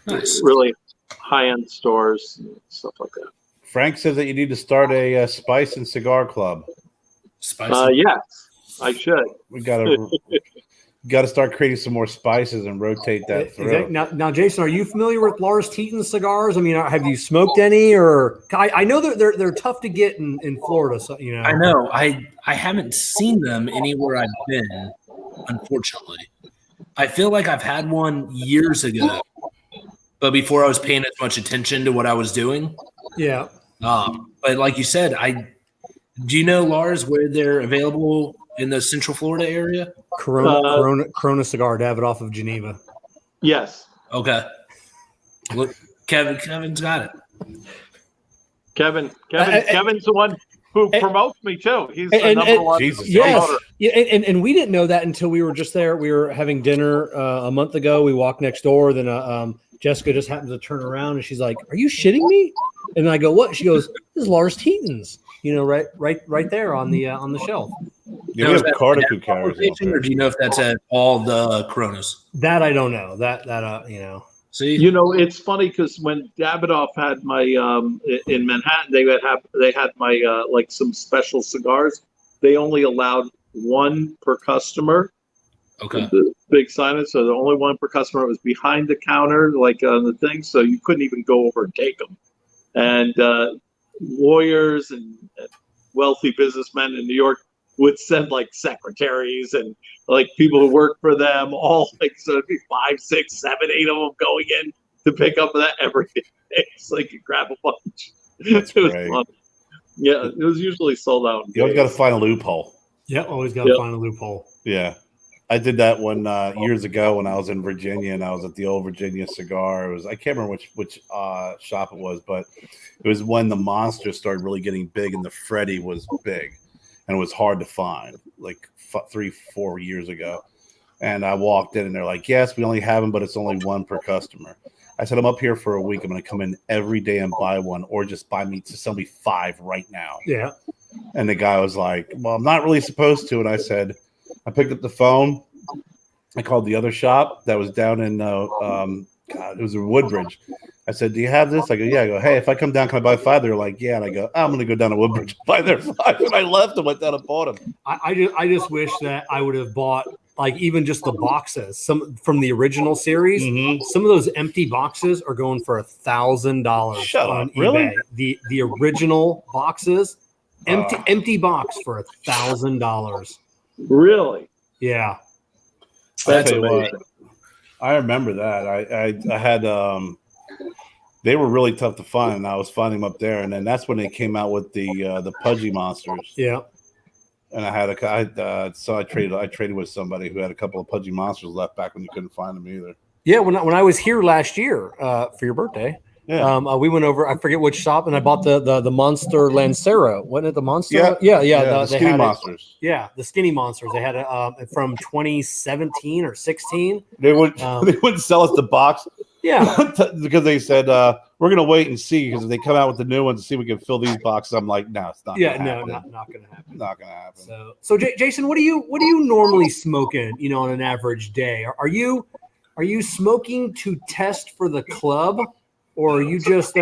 Nice. Really high-end stores and stuff like that. Frank says that you need to start a spice and cigar club. Yes, I should. We got to start creating some more spices and rotate that through. Now, Jason, are you familiar with Lars Tetens cigars? I mean, have you smoked any? Or I know they're tough to get in Florida. So, you know, I know. I haven't seen them anywhere I've been, unfortunately. I feel like I've had one years ago, but before I was paying as much attention to what I was doing. Yeah. But like you said, do you know, Lars, where they're available in the Central Florida area? Corona Cigar, Davidoff of Geneva. Yes. Okay. Look, Kevin's got it. Kevin's the one who promotes me too. He's the number one promoter. Yeah, and we didn't know that until we were just there. We were having dinner a month ago. We walked next door. Then Jessica just happened to turn around and she's like, "Are you shitting me?" And I go, "What?" She goes, "This is Lars Tetens." You know, right there on the shelf. Yeah, we have Carter who carries it. Or do you know if that's at all the Coronas? That I don't know. That you know. See, you know, it's funny because when Davidoff had my in Manhattan, they had my like some special cigars. They only allowed one per customer. Okay. The big signage, so the only one per customer was behind the counter, like on the thing, so you couldn't even go over and take them. And lawyers and wealthy businessmen in New York would send like secretaries and like people who work for them, all like, so it'd be 5, 6, 7, 8 of them going in to pick up that every day. So you could grab a bunch. That's it was great. fun. Yeah, it was usually sold out. You always got to find a loophole. Yeah, always got to find a loophole. Yeah. I did that one years ago when I was in Virginia and I was at the old Virginia Cigar. I can't remember which shop it was, but it was when the Monster started really getting big and the Freddy was big and it was hard to find, like 3-4 years ago. And I walked in and they're like, "Yes, we only have them, but it's only one per customer." I said, "I'm up here for a week. I'm going to come in every day and buy one, or just sell me 5 right now." Yeah. And the guy was like, "Well, I'm not really supposed to." And I said, I picked up the phone. I called the other shop that was down in, it was in Woodbridge. I said, "Do you have this?" I go, "Yeah." I go, "Hey, if I come down, can I buy 5?" They're like, "Yeah." And I go, "I'm going to go down to Woodbridge and buy their 5." And I left and went down and bought them. I just wish that I would have bought like even just the boxes, some from the original series. Mm-hmm. Some of those empty boxes are going for $1,000 on eBay. Really? The original boxes, empty box for $1,000. Really? Yeah. That's amazing. I remember that. I had they were really tough to find, and I was finding them up there. And then that's when they came out with the Pudgy Monsters. Yeah. And I traded with somebody who had a couple of Pudgy Monsters left back when you couldn't find them either. Yeah, when I was here last year for your birthday. Yeah. We went over, I forget which shop, and I bought the Monster Lancero. Wasn't it the Monster? Yeah. Yeah. The Skinny Monsters. The Skinny Monsters. They had it from 2017 or 16. They wouldn't sell us the box. Yeah. Because they said, we're gonna wait and see because if they come out with the new ones, see if we can fill these boxes. I'm like, no, it's not. Yeah, gonna no, happen. not going to happen. Not gonna happen. So Jason, what do you normally smoking? On an average day, are you smoking to test for the club, or are you just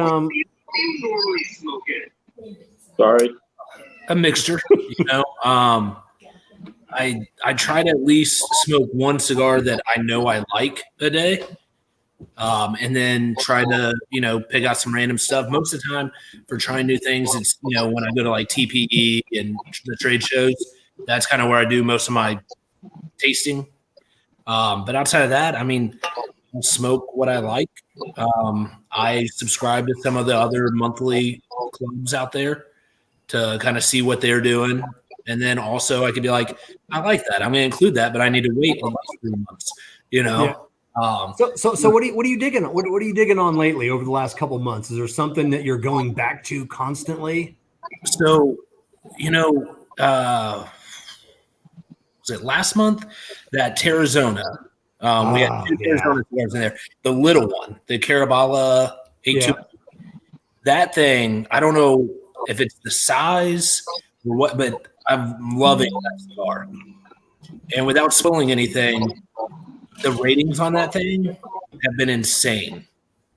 Sorry. A mixture, I try to at least smoke one cigar that I know I like a day, and then try to pick out some random stuff. Most of the time, for trying new things, it's when I go to like TPE and the trade shows. That's kind of where I do most of my tasting. But outside of that, I mean, I'll smoke what I like. I subscribe to some of the other monthly clubs out there to kind of see what they're doing. And then also I could be like, I like that. I'm going to include that, but I need to wait at least 3 months, Yeah. So what are you digging on? What are you digging on lately over the last couple months? Is there something that you're going back to constantly? So, was it last month that Terrazona? We had 2 Terrazona cigars in there. The little one, the Carabala 82. Yeah. That thing, I don't know if it's the size or what, but I'm loving that cigar. And without spoiling anything, the ratings on that thing have been insane.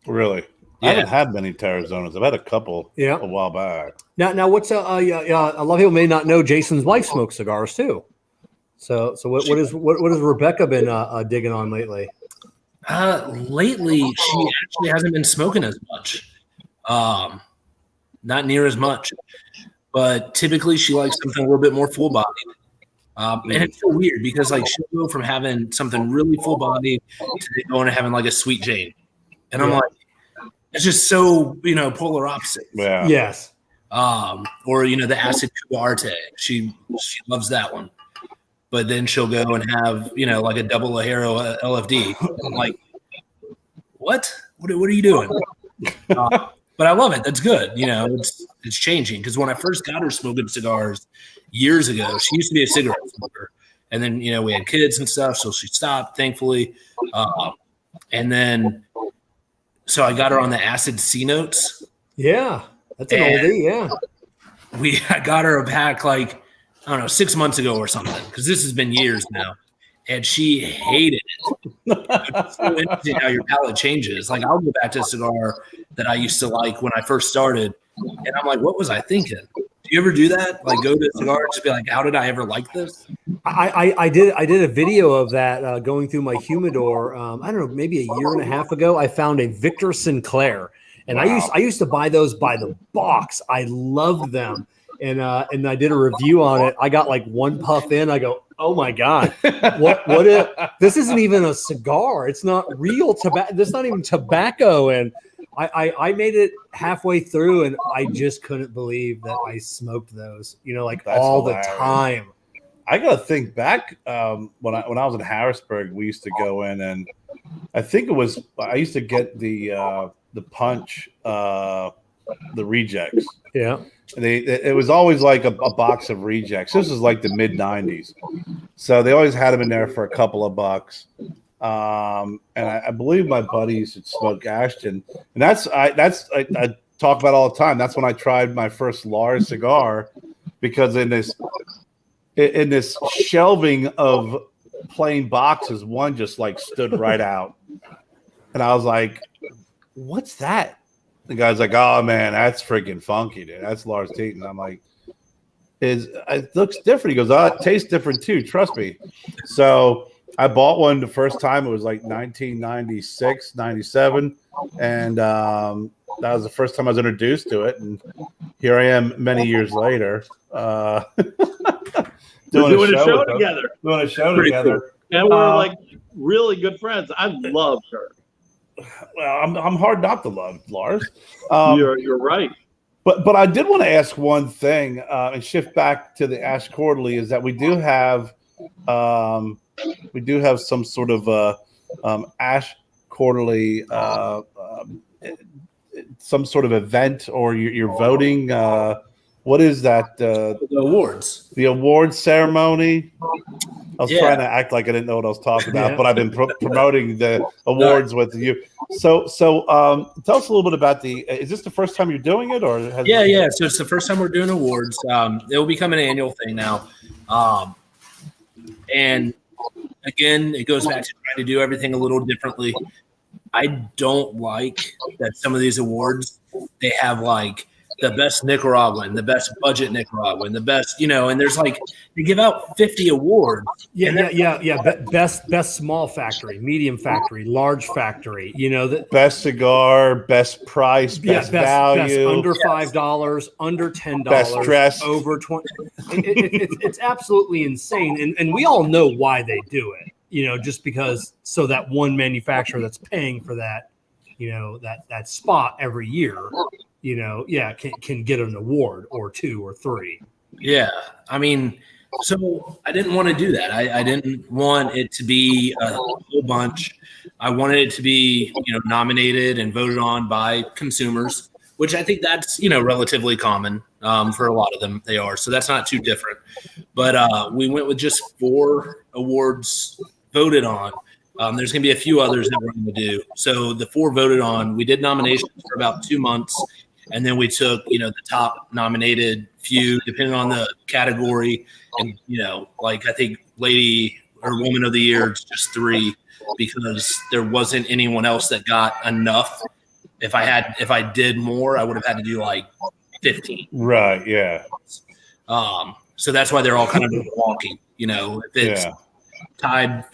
Really? Yeah. I haven't had many Terrazonas. I've had a couple a while back. Now what's a lot of people may not know Jason's wife smokes cigars too. So what has Rebecca been digging on lately? Lately, she actually hasn't been smoking as much. Not near as much. But typically she likes something a little bit more full bodied. And it's so weird because like she'll go from having something really full bodied to going to having like a Sweet Jane. And I'm like, it's just so, polar opposite. Yeah. Yes. Or the acid Cuba Arte. She loves that one. But then she'll go and have, like a double Ajero LFD. I'm like, what? What are you doing? But I love it. That's good. It's changing. Because when I first got her smoking cigars years ago, she used to be a cigarette smoker. And then, we had kids and stuff. So she stopped, thankfully. And then, so I got her on the acid C notes. Yeah. That's an oldie. Yeah. I got her a pack like, I don't know, 6 months ago or something. Because this has been years now. And she hated it. It's so interesting how your palate changes. Like, I'll go back to a cigar that I used to like when I first started, and I'm like, what was I thinking? Do you ever do that? Like, go to a cigar and just be like, how did I ever like this? I did a video of that going through my humidor. I don't know, maybe a year and a half ago. I found a Victor Sinclair, and I used to buy those by the box. I loved them. And I did a review on it. I got like one puff in. I go, oh my God, this isn't even a cigar. It's not real tobacco. This is not even tobacco. And I made it halfway through, and I just couldn't believe that I smoked those. Like That's all hilarious. the time. I gotta think back when I was in Harrisburg. We used to go in, and I think I used to get the punch, the rejects. Yeah. It was always like a box of rejects. This was like the mid '90s, so they always had them in there for a couple of bucks. And I believe my buddies would smoke Ashton, and I talk about all the time. That's when I tried my first Lars cigar, because in this shelving of plain boxes, one just like stood right out, and I was like, "What's that?" The guy's like, "Oh man, that's freaking funky, dude. That's Lars Tetens." I'm like, it looks different. He goes, "Oh, it tastes different too. Trust me." So I bought one the first time. It was like 1996, 97. And that was the first time I was introduced to it. And here I am many years later doing a show together. Doing a show Pretty together. Cool. And we're like really good friends. I love her. Well, I'm hard not to love Lars. You're right. But I did want to ask one thing and shift back to the Ash Quarterly, is that we do have some sort of Ash Quarterly, some sort of event, or you're voting. What is that? The awards. The award ceremony. I was Yeah. trying to act like I didn't know what I was talking about, Yeah. but I've been promoting the awards with you. So tell us a little bit about is this the first time you're doing it, or has Yeah. So it's the first time we're doing awards. It will become an annual thing now. And again, it goes back to trying to do everything a little differently. I don't like that some of these awards, they have like the best Nicaraguan, the best budget Nicaraguan, the best, and there's like, they give out 50 awards. Best small factory, medium factory, large factory. best cigar, best price, best value, best under $5, under $10, best dressed, over 20. It's absolutely insane, and we all know why they do it. Just because so that one manufacturer that's paying for that, that spot every year, can get an award or two or three. Yeah. I mean, so I didn't want to do that. I didn't want it to be a whole bunch. I wanted it to be, nominated and voted on by consumers, which I think that's, relatively common for a lot of them. They are. So that's not too different. But we went with just 4 awards voted on. There's going to be a few others that we're going to do. So the 4 voted on, we did nominations for about 2 months. And then we took, the top nominated few, depending on the category. And, like I think lady or woman of the year, it's just 3 because there wasn't anyone else that got enough. If I did more, I would have had to do like 15. right? Yeah. So that's why they're all kind of wonky. If it's tied,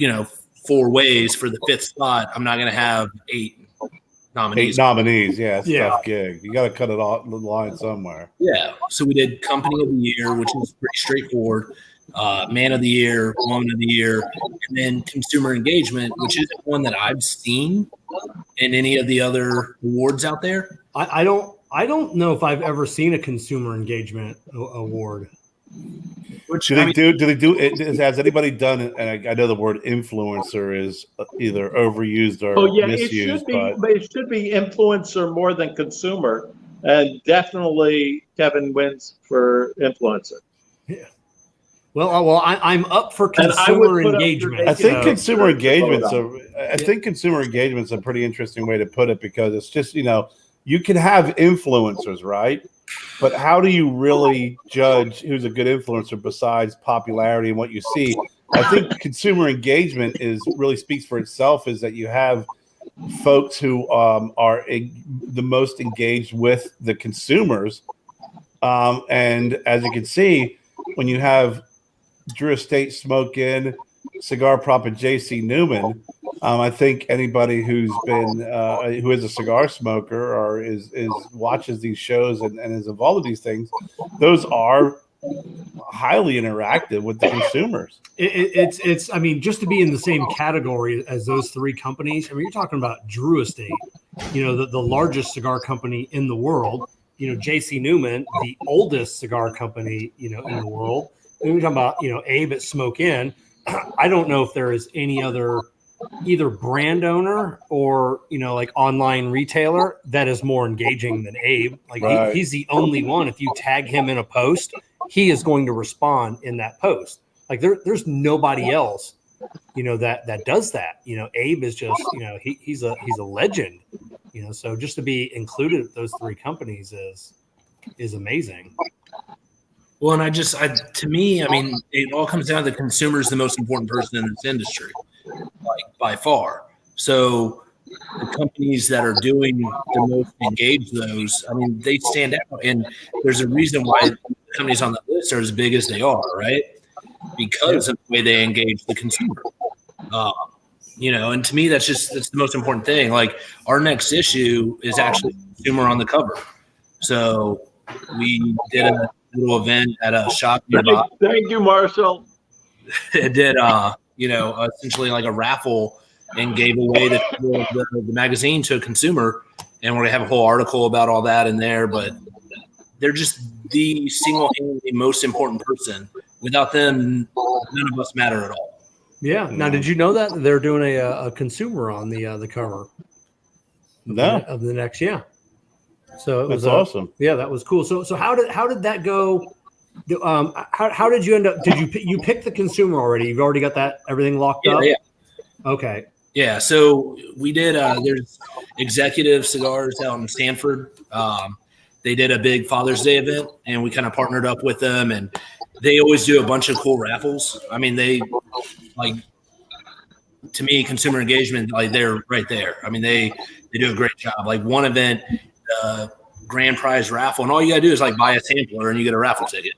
4 ways for the 5th spot, I'm not going to have 8 nominees. 8 nominees. Yeah. It's a tough gig. You got to cut it off the line somewhere. Yeah. So we did Company of the Year, which was pretty straightforward. Man of the Year, Woman of the Year, and then Consumer Engagement, which isn't one that I've seen in any of the other awards out there. I don't know if I've ever seen a Consumer Engagement award. Which Do they do it? Has anybody done it? And I know the word influencer is either overused or misused. It should be influencer more than consumer, and definitely Kevin wins for influencer. Yeah. Well, I'm up for consumer engagement. I think consumer engagement's consumer engagement's a pretty interesting way to put it, because it's just, you can have influencers, right? But how do you really judge who's a good influencer besides popularity and what you see? I think consumer engagement really speaks for itself, is that you have folks who are the most engaged with the consumers. And as you can see, when you have Drew Estate Smoke In, Cigar Prop, and JC Newman, I think anybody who's been who is a cigar smoker or is watches these shows and is involved with these things, those are highly interactive with the consumers. It's I mean, just to be in the same category as those 3 companies. I mean, you're talking about Drew Estate, the largest cigar company in the world. JC Newman, the oldest cigar company in the world. And we're talking about Abe at Smoke In. I don't know if there is any other either brand owner or like online retailer that is more engaging than Abe. Like right. He's the only one. If you tag him in a post, he is going to respond in that post. Like there's nobody else that does that. Abe is just he's a legend. So just to be included at those 3 companies is amazing. Well, and to me, I mean, it all comes down to the consumer is the most important person in this industry, like by far. So the companies that are doing the most engaged those, I mean, they stand out. And there's a reason why the companies on the list are as big as they are, right? Because of the way they engage the consumer. And to me, that's the most important thing. Like our next issue is actually consumer on the cover. So we did a little event at a shop nearby. Thank you, Marshall. It did, essentially like a raffle and gave away the magazine to a consumer. And we're going to have a whole article about all that in there. But they're just the single-handedly most important person. Without them, none of us matter at all. Yeah. Now, did you know that they're doing a consumer on the cover? Of the next, So it was awesome. Yeah, that was cool. So how did that go? How did you end up? Did you pick the consumer already? You've already got that everything locked up. Yeah. Okay. Yeah. So we did. There's Executive Cigars out in Stanford. They did a big Father's Day event, and we kind of partnered up with them. And they always do a bunch of cool raffles. I mean, they like, to me, consumer engagement, like they're right there. I mean, they do a great job. Like one event, grand prize raffle, and all you gotta do is like buy a sampler and you get a raffle ticket.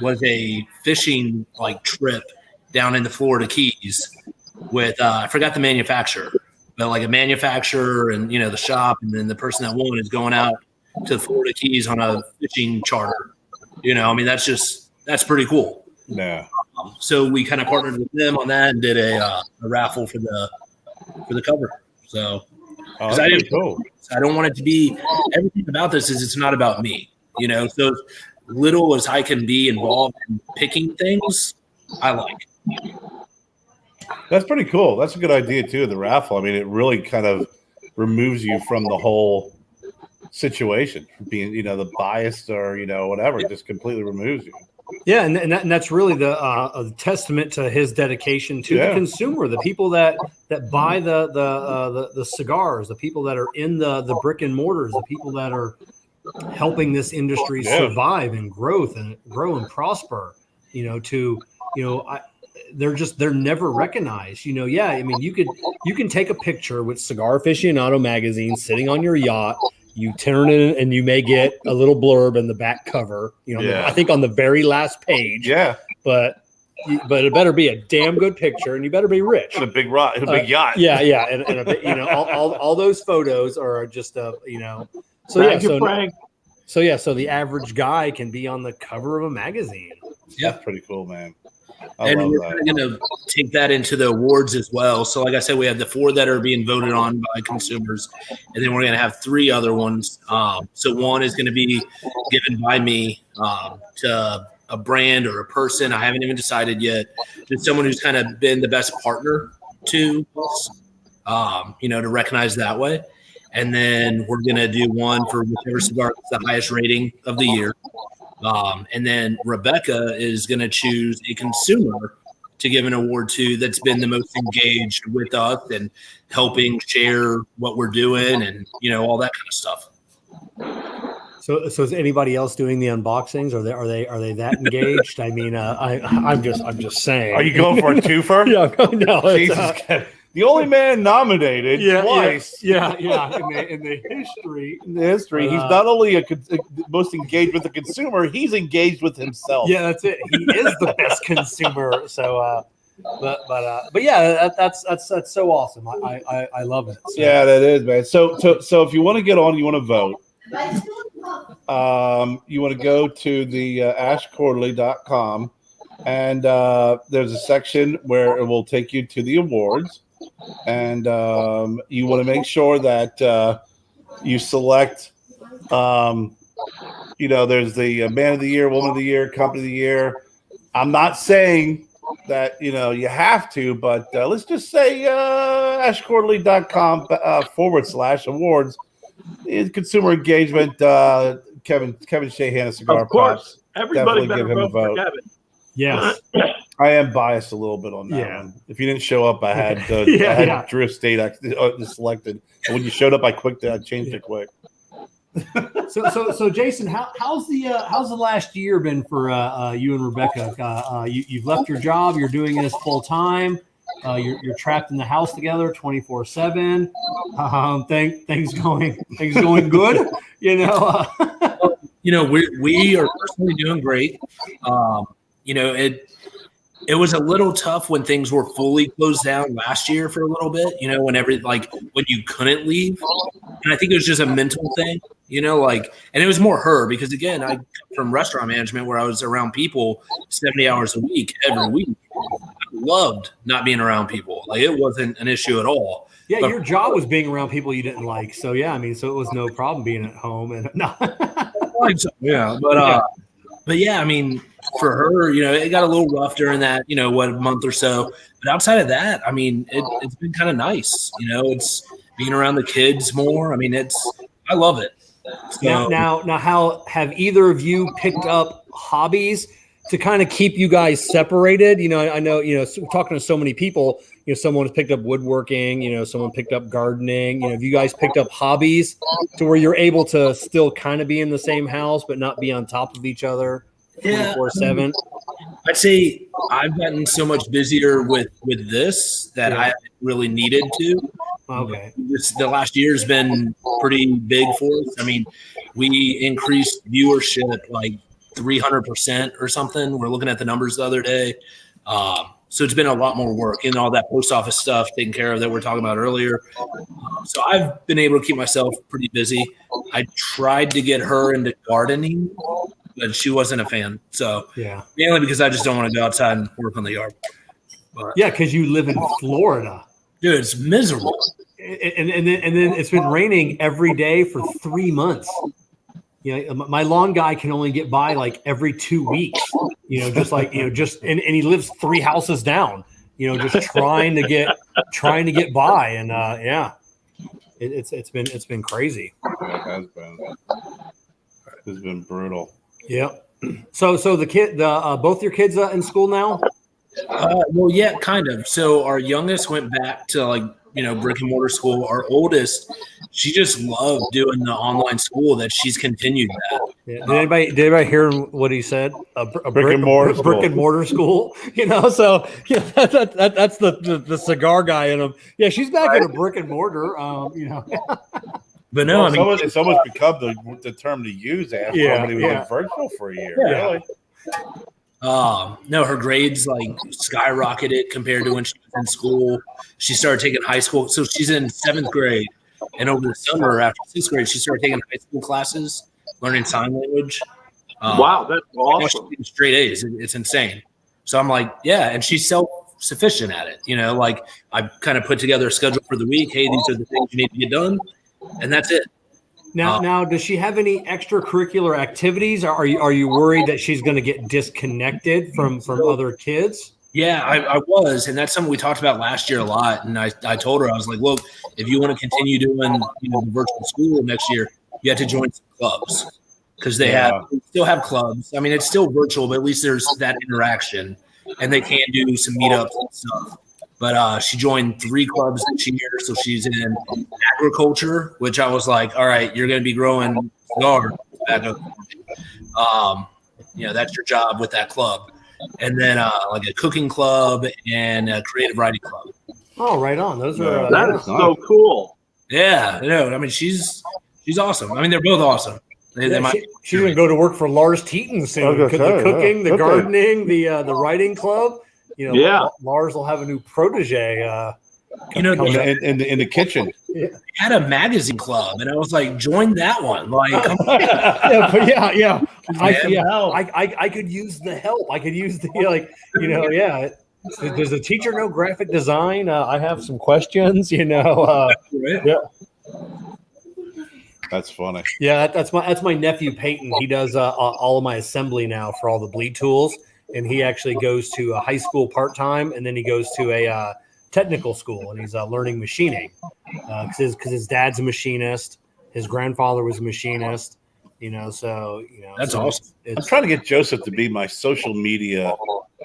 Was a fishing like trip down in the Florida Keys with I forgot the manufacturer, but like a manufacturer and the shop, and then the person that won is going out to the Florida Keys on a fishing charter. I mean, that's pretty cool. Yeah. So we kind of partnered with them on that and did a raffle for the cover. So Oh, I don't want it to be, everything about this is it's not about me. So as little as I can be involved in picking things, I like. That's pretty cool. That's a good idea too. The raffle. I mean, it really kind of removes you from the whole situation, being the bias or whatever. It just completely removes you. Yeah, and that's really the testament to his dedication to the consumer, the people that buy the cigars, the people that are in the brick and mortars, the people that are helping this industry survive and grow and prosper. They're never recognized. I mean, you can take a picture with Cigar Aficionado magazine sitting on your yacht. You turn it and you may get a little blurb in the back cover, I think on the very last page. Yeah. But it better be a damn good picture, and you better be rich. And a big yacht. Yeah. And a bit, all those photos are just So the average guy can be on the cover of a magazine. Yeah. That's pretty cool, man. And we're going to take that into the awards as well. So like I said, we have the 4 that are being voted on by consumers, and then we're going to have 3 other ones. So one is going to be given by me to a brand or a person. I haven't even decided yet. Just someone who's kind of been the best partner to us, to recognize that way. And then we're going to do one for whichever cigar is the highest rating of the year. And then Rebecca is going to choose a consumer to give an award to that's been the most engaged with us and helping share what we're doing and, all that kind of stuff. So is anybody else doing the unboxings? Are they that engaged? I mean, I'm just saying. Are you going for a twofer? Yeah, no. Jesus, the only man nominated twice. Yeah. In the history. He's not only most engaged with the consumer, he's engaged with himself. Yeah, that's it. He is the best consumer. So, but yeah, that's so awesome. I love it. So. Yeah, that is, man. So if you want to get on, you want to vote. You want to go to the ashquarterly.com, and there's a section where it will take you to the awards. And you want to make sure that you select, there's the man of the year, woman of the year, company of the year. I'm not saying that, you have to, but let's just say ashquarterly.com /awards is consumer engagement. Kevin Shahan of Cigar Of course. Pops. Everybody Definitely better give him a vote for vote. Kevin. Yes. I am biased a little bit on that Yeah. one. If you didn't show up, I had Drew Estate selected. And when you showed up, I changed it quick. So Jason, how's the last year been for you and Rebecca? You've left your job. You're doing this full time. You're trapped in the house together 24/7. Things going good. We are personally doing great. It was a little tough when things were fully closed down last year for a little bit, when when you couldn't leave. And I think it was just a mental thing, and it was more her because, again, I come from restaurant management where I was around people 70 hours a week, every week. I loved not being around people. It wasn't an issue at all. Yeah, your job was being around people you didn't like. So, yeah, I mean, so it was no problem being at home. And no. But yeah, I mean, for her, it got a little rough during that, month or so. But outside of that, I mean, it's been kind of nice. It's being around the kids more. I mean, I love it. So, Now, how have either of you picked up hobbies to kind of keep you guys separated? I know, talking to so many people, someone has picked up woodworking, someone picked up gardening. Have you guys picked up hobbies to where you're able to still kind of be in the same house, but not be on top of each other 24/7? I'd say I've gotten so much busier with this that I haven't really needed to. Okay. The last year has been pretty big for us. I mean, we increased viewership like 300% or something. We're looking at the numbers the other day. So it's been a lot more work and all that post office stuff taken care of that we're talking about earlier. So I've been able to keep myself pretty busy. I tried to get her into gardening, but she wasn't a fan. So mainly because I just don't want to go outside and work on the yard. But, because you live in Florida. Dude, it's miserable. And then it's been raining every day for 3 months. My lawn guy can only get by like every 2 weeks. And he lives 3 houses down. Just trying to get by, and it's been crazy. It has been. It's been brutal. Yeah. So both your kids in school now? Well, yeah, kind of. So our youngest went back to brick and mortar school. Our oldest, she just loved doing the online school that she's continued that. Yeah. Did anybody hear what he said? A brick and mortar school. Brick and mortar school. So that's the cigar guy in him. Yeah, she's back at a brick and mortar. But no, I mean, it's almost become the term to use after somebody was in virtual for a year. Yeah. Really. No, her grades skyrocketed compared to when she was in school. She started taking high school. So she's in 7th grade. And over the summer after 6th grade, she started taking high school classes, learning sign language. Wow, that's awesome. She's getting straight A's. It's insane. So I'm like, yeah. And she's self-sufficient at it. I kind of put together a schedule for the week. Hey, these are the things you need to get done. And that's it. Now, does she have any extracurricular activities? Are you worried that she's going to get disconnected from other kids? Yeah, I was, and that's something we talked about last year a lot. And I told her, I was like, look, if you want to continue doing the virtual school next year, you have to join some clubs because they still have clubs. I mean, it's still virtual, but at least there's that interaction, and they can do some meetups and stuff. But she joined 3 clubs this year, so she's in agriculture, which I was like, all right, you're going to be growing cigars. That's your job with that club. And then like a cooking club and a creative writing club. Oh, right on. Those are that is so cool. Yeah, I mean, she's awesome. I mean, they're both awesome. She's going to go to work for Lars Tetens soon. The cooking, the gardening, the writing club. Lars will have a new protege. In the kitchen. They had a magazine club, and I was like, join that one. Like, I could use the help. I could use Does the teacher know graphic design? I have some questions. That's funny. Yeah, that's my nephew Peyton. He does all of my assembly now for all the bleed tools. And he actually goes to a high school part-time, and then he goes to a technical school, and he's learning machining because his dad's a machinist. His grandfather was a machinist, That's awesome. I'm trying to get Joseph to be my social media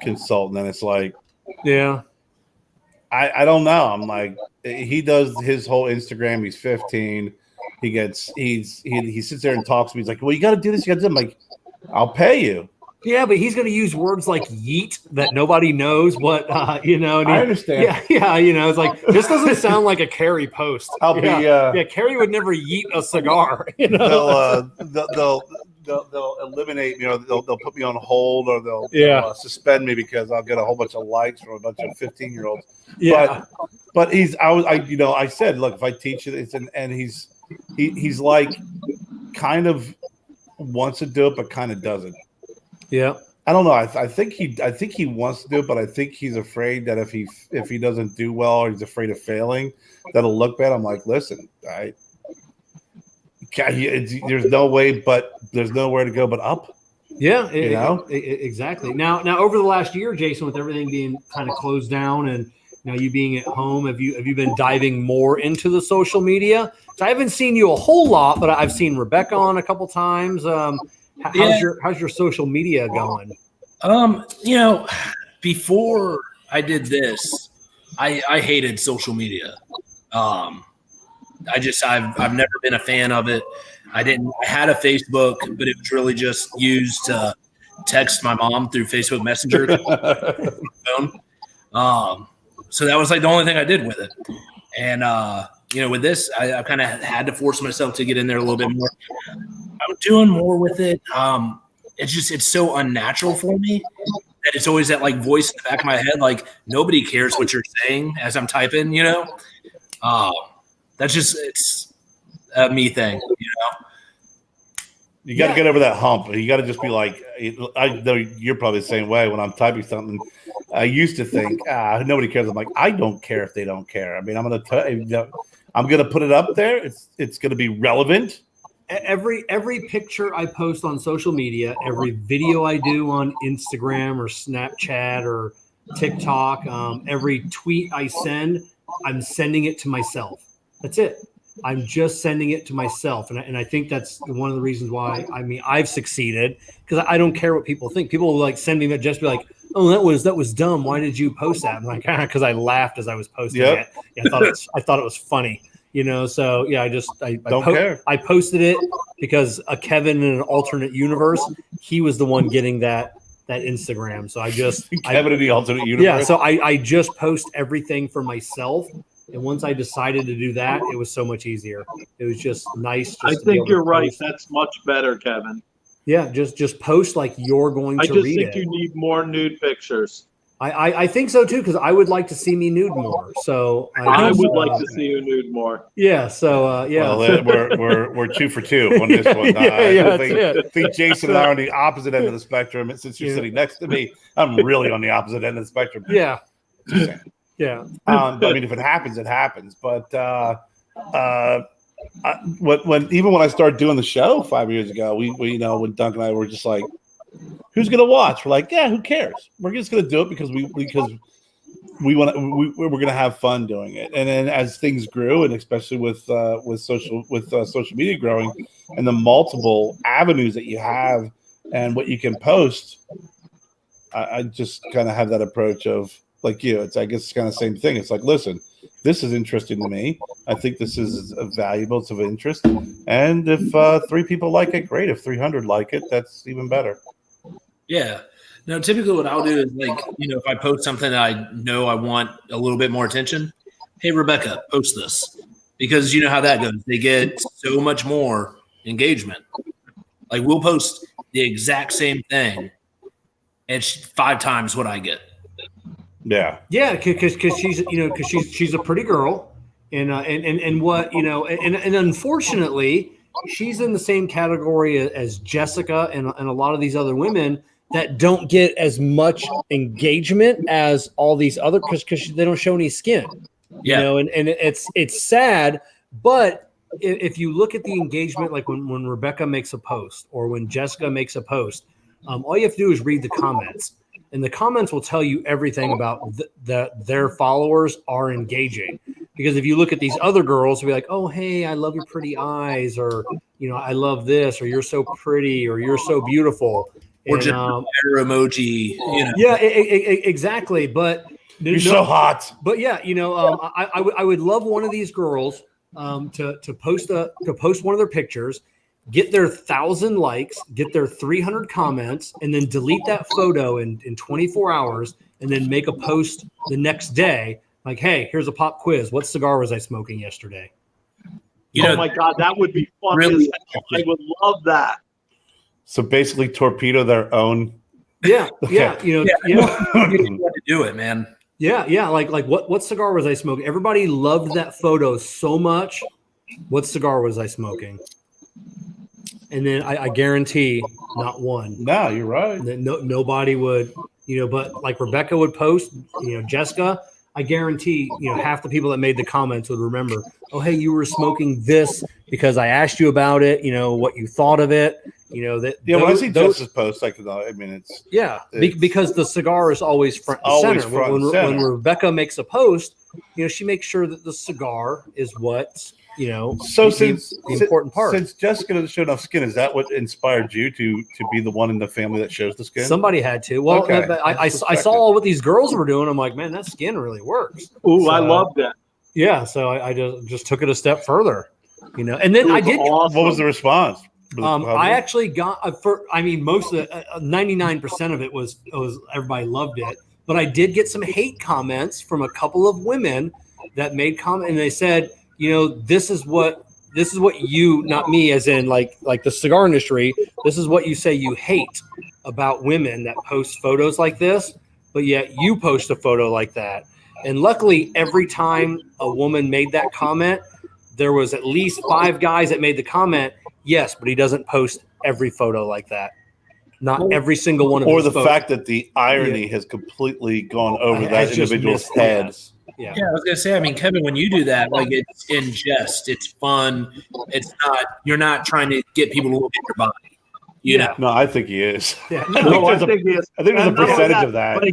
consultant, and it's like, I don't know. I'm like, he does his whole Instagram. He's 15. He sits there and talks to me. He's like, well, you got to do this. You got to do it. I'm like, I'll pay you. Yeah, but he's going to use words like yeet that nobody knows what, I understand. Yeah, it's like, this doesn't sound like a Kerry post. Kerry would never yeet a cigar. They'll eliminate me, or they'll put me on hold, or they'll suspend me because I'll get a whole bunch of likes from a bunch of 15-year-olds. Yeah, but I said, look, if I teach it, and he's like kind of wants to do it, but kind of doesn't. Yeah, I don't know. I think he wants to do it, but I think he's afraid that if he doesn't do well, or he's afraid of failing, that'll look bad. I'm like, listen, there's no way, but there's nowhere to go but up. Yeah, exactly. Now, over the last year, Jason, with everything being kind of closed down and Now, you being at home, have you been diving more into the social media? So I haven't seen you a whole lot, but I've seen Rebecca on a couple times. How's your social media going? Before I did this, I hated social media. I've never been a fan of it. I had a Facebook, but it was really just used to text my mom through Facebook Messenger. So that was like the only thing I did with it. And, with this, I kind of had to force myself to get in there a little bit more. I'm doing more with it. It's so unnatural for me that it's always that like voice in the back of my head. Like nobody cares what you're saying as I'm typing, that's just, it's a me thing, You got to get over that hump. You got to just be like, I know you're probably the same way when I'm typing something. I used to think, nobody cares. I'm like, I don't care if they don't care. I mean, I'm going to put it up there. It's going to be relevant. Every picture I post on social media, every video I do on Instagram or Snapchat or TikTok, every tweet I send, I'm sending it to myself. That's it. I'm just sending it to myself. And I think that's one of the reasons why, I've succeeded, because I don't care what people think. People will like send me that, just be like, oh, that was dumb. Why did you post that? I'm like, because I laughed as I was posting it. Yeah, I thought it was funny, so yeah, I don't care. I posted it because a Kevin in an alternate universe, he was the one getting that Instagram. So Kevin in the alternate universe. Yeah. So I just post everything for myself. And once I decided to do that, it was so much easier. It was just nice. I think you're right. That's much better, Kevin. Yeah, just post like you're going to read it. I just think you need more nude pictures. I think so too, because I would like to see me nude more. So I would like to see you nude more. Yeah. So yeah. Well, we're 2 for 2 on this one. I think Jason and I are on the opposite end of the spectrum. And since you're sitting next to me, I'm really on the opposite end of the spectrum. Yeah. Yeah. But I mean, if it happens, it happens. But when I started doing the show 5 years ago, we when Dunk and I were just like, who's gonna watch? We're like, yeah, who cares? We're just gonna do it because we're gonna have fun doing it. And then as things grew, and especially with social media growing, and the multiple avenues that you have and what you can post, I just kind of have that approach of like you. I guess it's kind of the same thing. It's like, listen, this is interesting to me. I think this is valuable. It's of interest. And if 3 people like it, great. If 300 like it, that's even better. Yeah. Now, typically what I'll do is like, if I post something that I know I want a little bit more attention, hey, Rebecca, post this. Because you know how that goes. They get so much more engagement. Like we'll post the exact same thing and 5 times what I get. Yeah, because she's a pretty girl, and what and unfortunately, she's in the same category as Jessica and a lot of these other women that don't get as much engagement as all these other because they don't show any skin. And it's sad, but if you look at the engagement, like when Rebecca makes a post or when Jessica makes a post, all you have to do is read the comments. And the comments will tell you everything about their followers are engaging. Because if you look at these other girls, they'll be like, oh, hey, I love your pretty eyes, or, I love this, or you're so pretty, or you're so beautiful. Or just emoji. Yeah, exactly. But you're so hot. But yeah, I would love one of these girls to post one of their pictures, get their 1,000 likes, get their 300 comments, and then delete that photo in 24 hours, and then make a post the next day like, hey, here's a pop quiz. What cigar was I smoking yesterday? Oh my God, that would be fun. Really? I would love that. So basically torpedo their own. Yeah, okay. Yeah. You have to do it, man. Yeah. Like what cigar was I smoking? Everybody loved that photo so much. What cigar was I smoking? And then I guarantee not one. No, you're right. Nobody would, but like Rebecca would post, Jessica, I guarantee, half the people that made the comments would remember, oh, hey, you were smoking this because I asked you about it, what you thought of it, You know that. Yeah, when I see Jess's post, I mean, it's because the cigar is always front and always center. front and center. When Rebecca makes a post, you know, she makes sure that the cigar is what, you know, so the important part. Since Jessica doesn't show enough skin, is that what inspired you to be the one in the family that shows the skin? Somebody had to. Well, Okay. I saw what these girls were doing. I'm like, man, that skin really works. Ooh, So, I love that. Yeah, so I just took it a step further, you know, and then I did. Awesome. What was the response? I actually got most of the 99% of it was everybody loved it, but I did get some hate comments from a couple of women that made comment, and they said, you know, this is what you, not me, as in like the cigar industry, this is what you say you hate about women that post photos like this, but yet you post a photo like that. And luckily, every time a woman made that comment, there was at least 5 guys that made the comment, yes, but he doesn't post every photo like that. Not every single one of or his the photos. fact that the irony has completely gone over that just individual's missed, head. Yeah. Yeah, I was gonna say. I mean, Kevin, when you do that, like it's in jest, it's fun. It's not. You're not trying to get people to look at your body. You know. No, I think he is. Yeah. No, I there's a- think he is. I think there's a And not only percentage of that. But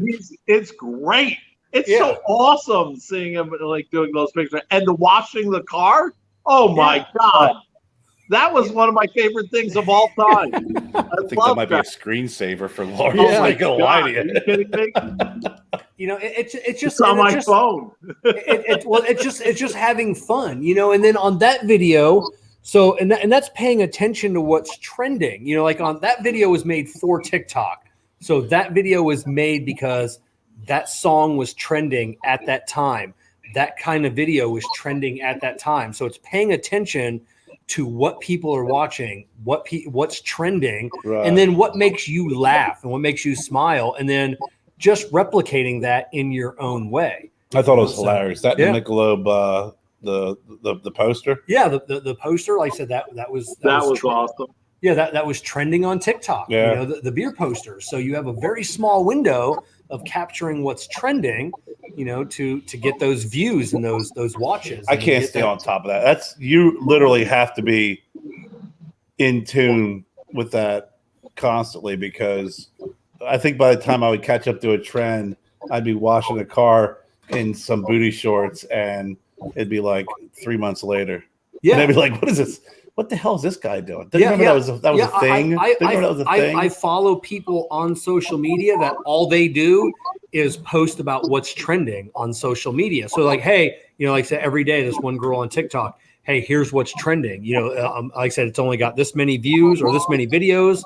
it's great. It's so awesome seeing him like doing those pictures and washing the car. Oh my God. That was one of my favorite things of all time. I think that might be a screensaver for Lars. Oh I'm my not gonna God. lie Are to you you. kidding me? You know, it's just It's on and my just, phone. it's just having fun, you know. And then on that video, so and that's paying attention to what's trending. You know, like on that video was made for TikTok, so that video was made because that song was trending at that time. That kind of video was trending at that time, so it's paying attention to what people are watching, what's trending, Right. and then what makes you laugh and what makes you smile, and then just replicating that in your own way. I thought it was hilarious. That Yeah. Michelob, the poster. Yeah, the poster, like I said, that was Awesome. Yeah, that was trending on TikTok. Yeah. You know, the beer posters. So you have a very small window of capturing what's trending, you know, to get those views and those watches. I can't stay on top of that. That's you literally have to be in tune with that constantly, because I think by the time I would catch up to a trend, I'd be washing the car in some booty shorts, and it'd be like 3 months later. Yeah. And I'd be like, what is this? What the hell is this guy doing? Didn't remember that was a thing. Didn't remember that was a thing. I follow people on social media that all they do is post about what's trending on social media. So like, hey, you know, like I said, every day, this one girl on TikTok, hey, here's what's trending. You know, like I said, it's only got this many views or this many videos.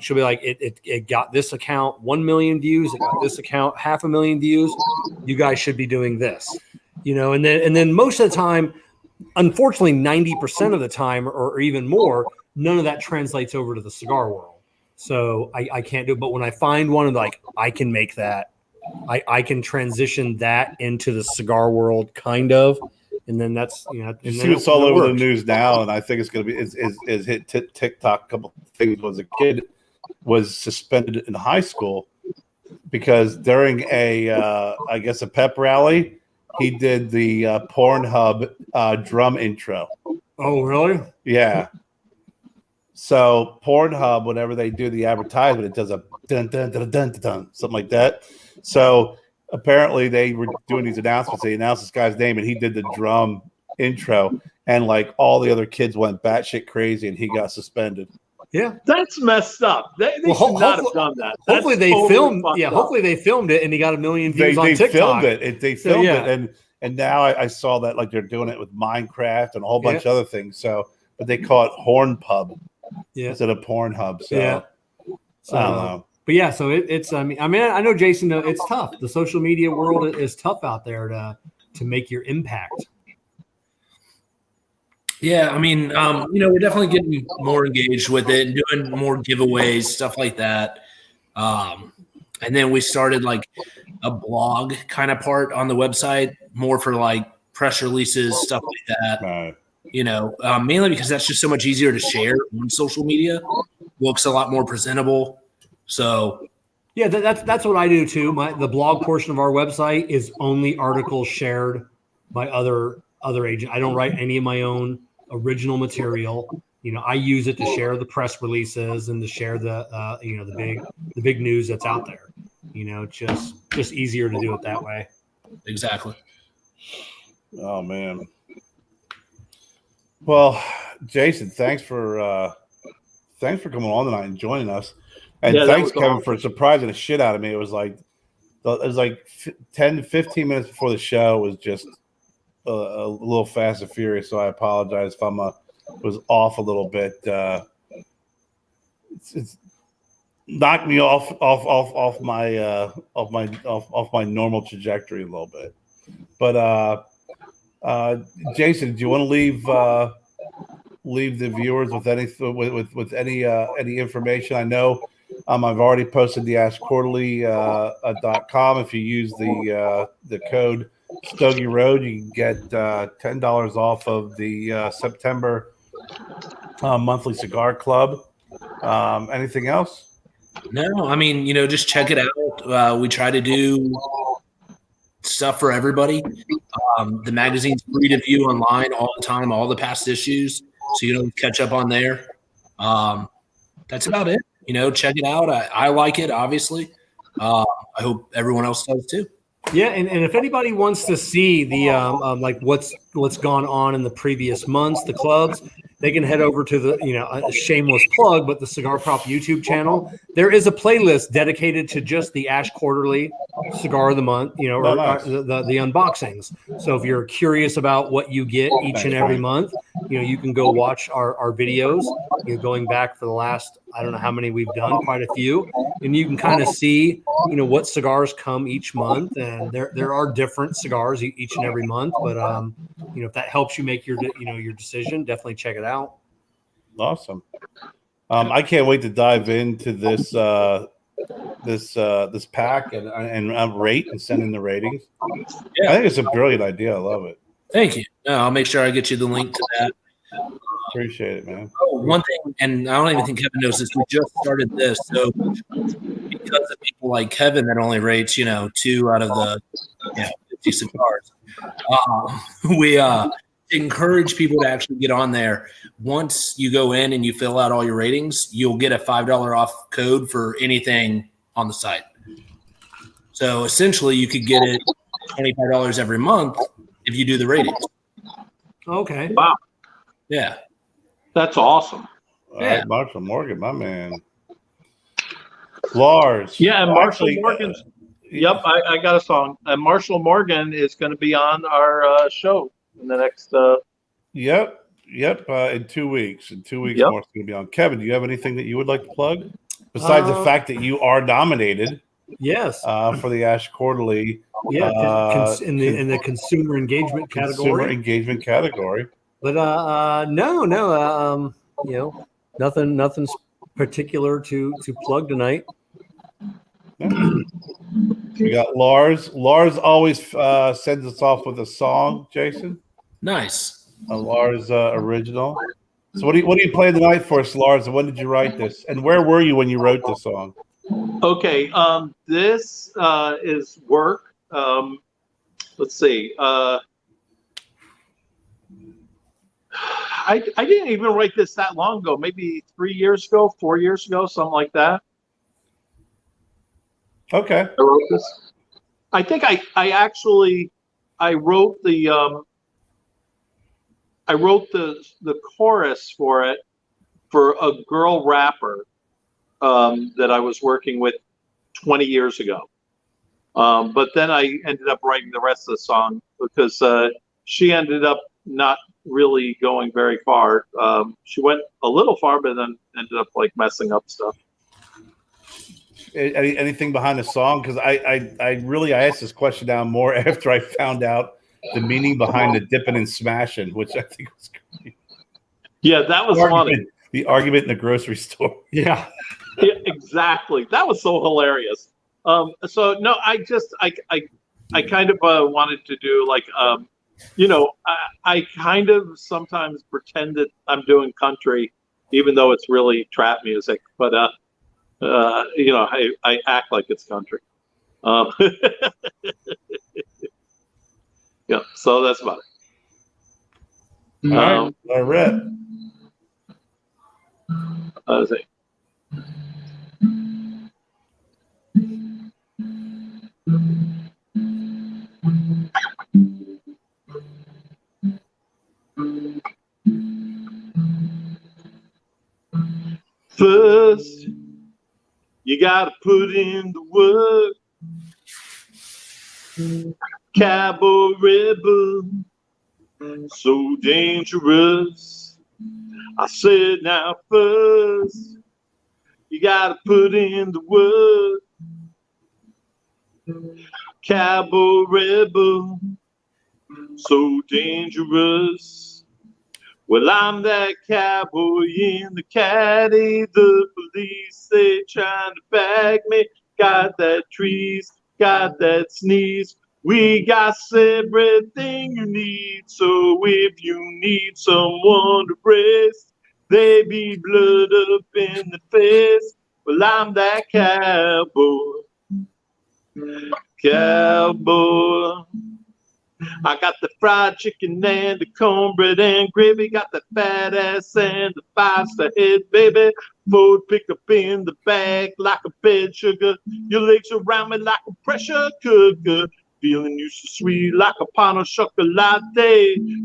She'll be like, it got this account 1 million views. It got this account 500,000 views. You guys should be doing this, you know, and then most of the time, unfortunately, 90% of the time or even more, none of that translates over to the cigar world. So I can't do it. But when I find one, I'm like, I can make that. I can transition that into the cigar world, kind of. And then that's, you know, and You then see what's all over the works. news now, and I think it's going to be is hit TikTok. A couple of things was a kid was suspended in high school because during I guess a pep rally, he did the Pornhub drum intro. Oh, really? Yeah. So Pornhub, whenever they do the advertisement, it does a dun dun dun dun dun, dun something like that. So apparently they were doing these announcements. They announced this guy's name, and he did the drum intro, and like all the other kids went batshit crazy, and he got suspended. Yeah. That's messed up. They should not have done that. That's Hopefully they totally filmed. fucked Yeah. up. Hopefully they filmed it, and he got 1 million They views on TikTok. filmed it. They So, filmed yeah. it, and now I saw that like they're doing it with Minecraft and a whole bunch of other things. So, but they call it Hornpub instead of Pornhub. So, Yeah. So, I don't know. But yeah, so it's. I mean, I know Jason. It's tough. The social media world is tough out there to make your impact. Yeah, I mean, you know, we're definitely getting more engaged with it and doing more giveaways, stuff like that. And then we started like a blog kind of part on the website, more for like press releases, stuff like that. You know, mainly because that's just so much easier to share on social media. Looks a lot more presentable. So Yeah, that's what I do too. The blog portion of our website is only articles shared by other agents. I don't write any of my own original material. I use it to share the press releases and to share the the big news that's out there. Just easier to do it that way. Exactly. Oh man. Well, Jason, thanks for coming on tonight and joining us, and Yeah, that thanks was Kevin awesome. for surprising the shit out of me. It was like 10 to 15 minutes before the show was just a little fast and furious. So I apologize if was off a little bit. It's knocked me off my normal trajectory a little bit. But Jason, do you want to leave the viewers with any information? I know I've already posted the AskQuarterly.com. If you use the code Stogie Road, you can get $10 off of the September monthly cigar club. Anything else? No, I mean, just check it out. We try to do stuff for everybody. The magazine's free to view online all the time, all the past issues, so you don't catch up on there. That's about it. Check it out. I like it, obviously. I hope everyone else does too. Yeah, and if anybody wants to see the like what's gone on in the previous months, the clubs, they can head over to the a shameless plug, but the Cigar Prop YouTube channel. There is a playlist dedicated to just the Ash Quarterly Cigar of the Month, or nice. the unboxings. So if you're curious about what you get each and every month, you can go watch our videos. Going back for the last, I don't know how many we've done, quite a few, and you can kind of see what cigars come each month, and there are different cigars each and every month. But if that helps you make your your decision, definitely check it out. Awesome. I can't wait to dive into this this pack and rate and send in the ratings. Yeah. I think it's a brilliant idea. I love it. Thank you. No, I'll make sure I get you the link to that. Appreciate it, man. Oh, one thing, and I don't even think Kevin knows this, we just started this. So because of people like Kevin that only rates, 2 out of the 50 cigars, we encourage people to actually get on there. Once you go in and you fill out all your ratings, you'll get a $5 off code for anything on the site. So essentially you could get it $25 every month if you do the ratings. Okay. Wow. Yeah. That's awesome. All right, Marshall Morgan, my man. Lars. Yeah, and Marshall Morgan's. Yep, I got a song. And Marshall Morgan is going to be on our show in the next. Yep. In 2 weeks. In 2 weeks, Yep. Mark's going to be on. Kevin, do you have anything that you would like to plug besides the fact that you are nominated? Yes. For the Ash Quarterly. Yeah, in the consumer engagement category. Consumer engagement category. But no, nothing's particular to plug tonight. We got Lars. Lars always sends us off with a song, Jason. Nice. A Lars original. So what do you play tonight for us, Lars? And when did you write this? And where were you when you wrote this song? Okay, this is work. Let's see. I didn't even write this that long ago. Maybe 3 years ago, 4 years ago, something like that. Okay. I wrote this. I think I wrote the chorus for it for a girl rapper that I was working with 20 years ago. But then I ended up writing the rest of the song because she ended up not really going very far. She went a little far, but then ended up like messing up stuff. Anything behind the song? Because I asked this question down more after I found out the meaning behind the dipping and smashing, which I think was great. Yeah, that was funny. The argument in the grocery store. Yeah. Yeah, exactly. That was so hilarious. So no, I kind of wanted to do like, I kind of sometimes pretend that I'm doing country, even though it's really trap music. But I act like it's country. Yeah, so that's about it. All right, Let's see. First, you gotta put in the work. Cowboy rebel, so dangerous. I said now first, you gotta put in the work. Cowboy rebel, so dangerous. Well, I'm that cowboy in the caddy. The police, they trying to bag me. Got that trees, got that sneeze. We got everything you need. So if you need someone to brace, they be blood up in the face. Well, I'm that cowboy. Cowboy. I got the fried chicken and the cornbread and gravy. Got the fat ass and the 5-star head, baby. Food picked up in the bag like a bed sugar. Your legs around me like a pressure cooker. Feeling you so sweet like a pound of chocolate.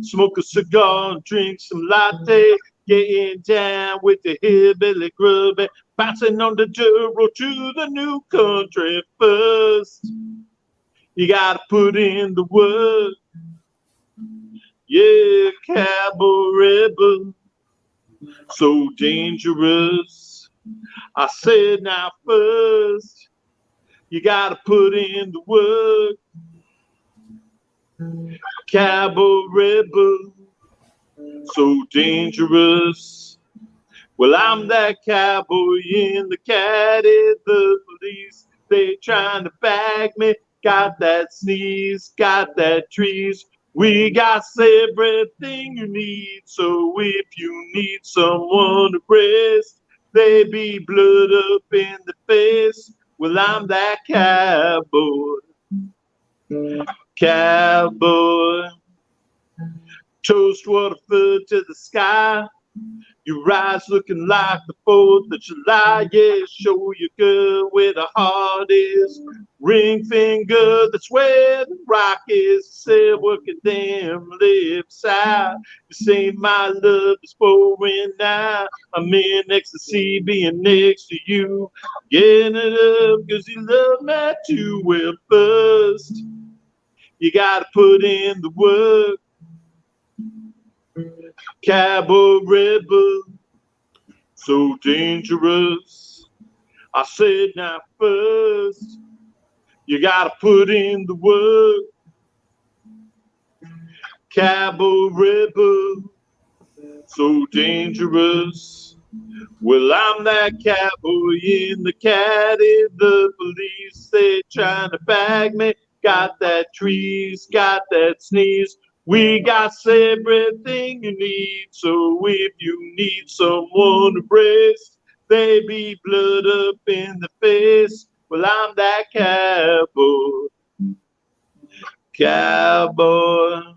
Smoke a cigar and drink some latte. Getting down with the hillbilly grubby. Bouncing on the dirt road to the new country first. You gotta put in the work. Yeah, cowboy rebel, so dangerous. I said now first, you gotta put in the work. Cowboy rebel, so dangerous. Well, I'm that cowboy in the caddy. The police, they trying to bag me. Got that sneeze, got that trees. We got everything you need. So if you need someone to breast, they be blood up in the face. Well, I'm that cowboy. Cowboy. Toast water foot to the sky. You rise looking like the 4th of July. Yeah, show you good where the heart is. Ring finger, that's where the rock is. Say working them lips out. You say my love is pouring out. I'm in ecstasy being next to you. Getting it up cause you love me too well first. You gotta put in the work. Cowboy rebel, so dangerous. I said now first, you gotta put in the work. Cowboy rebel, so dangerous. Well, I'm that cowboy in the caddy. The police, they trying to bag me. Got that trees, got that sneeze. We got everything you need. So if you need someone to brace, they be blood up in the face. Well, I'm that cowboy. Cowboy.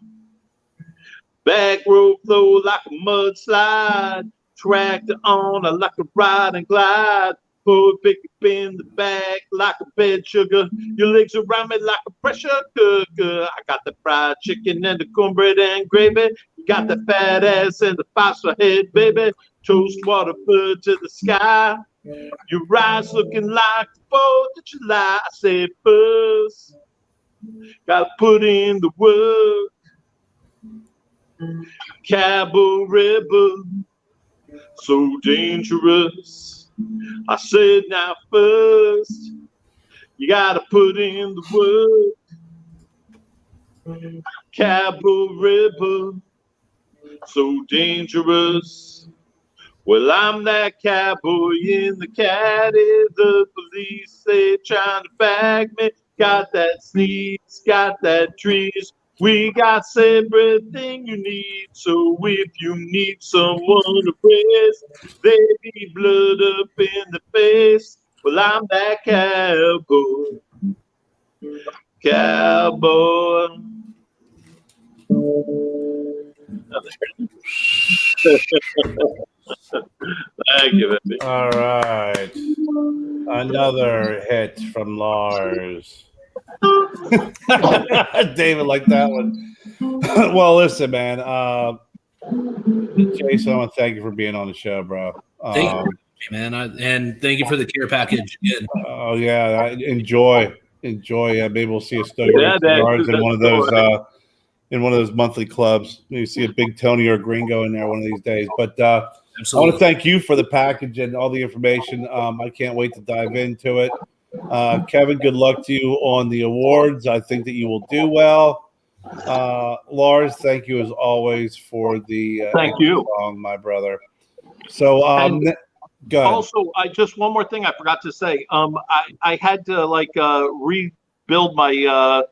Back road flow like a mudslide. Tractor on, I like a ride and glide. Put pick up in the bag like a bed sugar. Your legs around me like a pressure cooker. I got the fried chicken and the cornbread and gravy. You got the fat ass and the 5-star head, baby. Toast water foot to the sky. Your eyes looking like the 4th of July. I said first, gotta put in the work. Cowboy rebel, so dangerous. I said now first, you gotta put in the work. Cowboy rebel, so dangerous. Well, I'm that cowboy in the caddy. The police, they trying to bag me. Got that sneeze, got that trees. We got everything you need. So if you need someone to brace, they be blood up in the face. Well, I'm that cowboy. Cowboy. Thank you, baby. All right. Another hit from Lars. David liked that one. Well, listen, man. Jason, I want to thank you for being on the show, bro. Thank you, man. And thank you for the care package again. Oh yeah, enjoy. Maybe we'll see a Stogie Yeah, Road Dave, Cigars in that's one of cool, those in one of those monthly clubs. Maybe see a Big Tony or a Gringo in there one of these days. But I want Absolutely. to thank you for the package and all the information. I can't wait to dive into it. Kevin, good luck to you on the awards. I think that you will do well. Lars, thank you as always for the Thank you. song, my brother. So, And go ahead. Also, I just one more thing I forgot to say. I had to rebuild my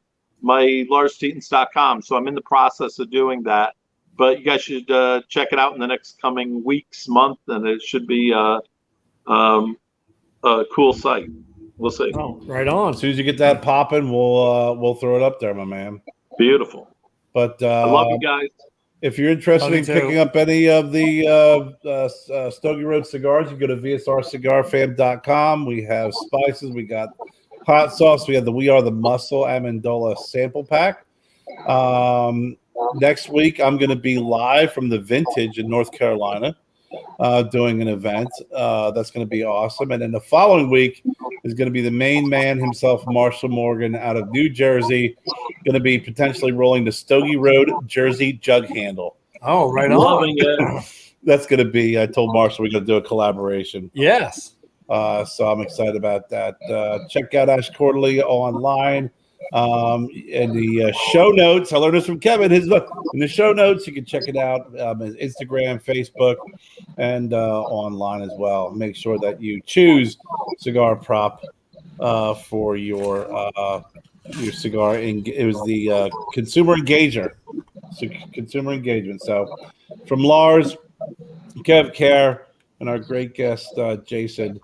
my LarsTetens.com, so I'm in the process of doing that. But you guys should check it out in the next coming weeks, month, and it should be a cool site. We'll see. Oh, right on. As soon as you get that popping, we'll throw it up there, my man. Beautiful. But I love you guys. if you're interested Love you in too. picking up any of the Stogie Road cigars, you go to vsrcigarfam.com. We have spices, we got hot sauce, we have the We Are the Muscle Amendola sample pack. Next week, I'm going to be live from the Vintage in North Carolina doing an event. That's going to be awesome. And then the following week is going to be the main man himself, Marshall Morgan, out of New Jersey, going to be potentially rolling the Stogie Road Jersey Jug Handle. Oh, right on. Loving it. That's going to be, I told Marshall we're going to do a collaboration. Yes. So I'm excited about that. Check out Ash Quarterly online. In the show notes, I learned this from Kevin. In the show notes, you can check it out. His Instagram, Facebook, and online as well. Make sure that you choose Cigar Prop for your cigar. It was the consumer engager, so consumer engagement. So from Lars, Kev, Kerr, and our great guest Jason,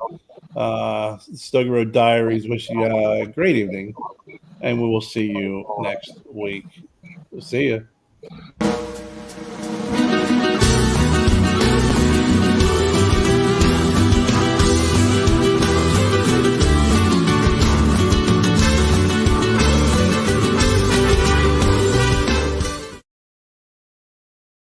Stogie Road Diaries. Wish you a great evening. And we will see you next week. We'll see you.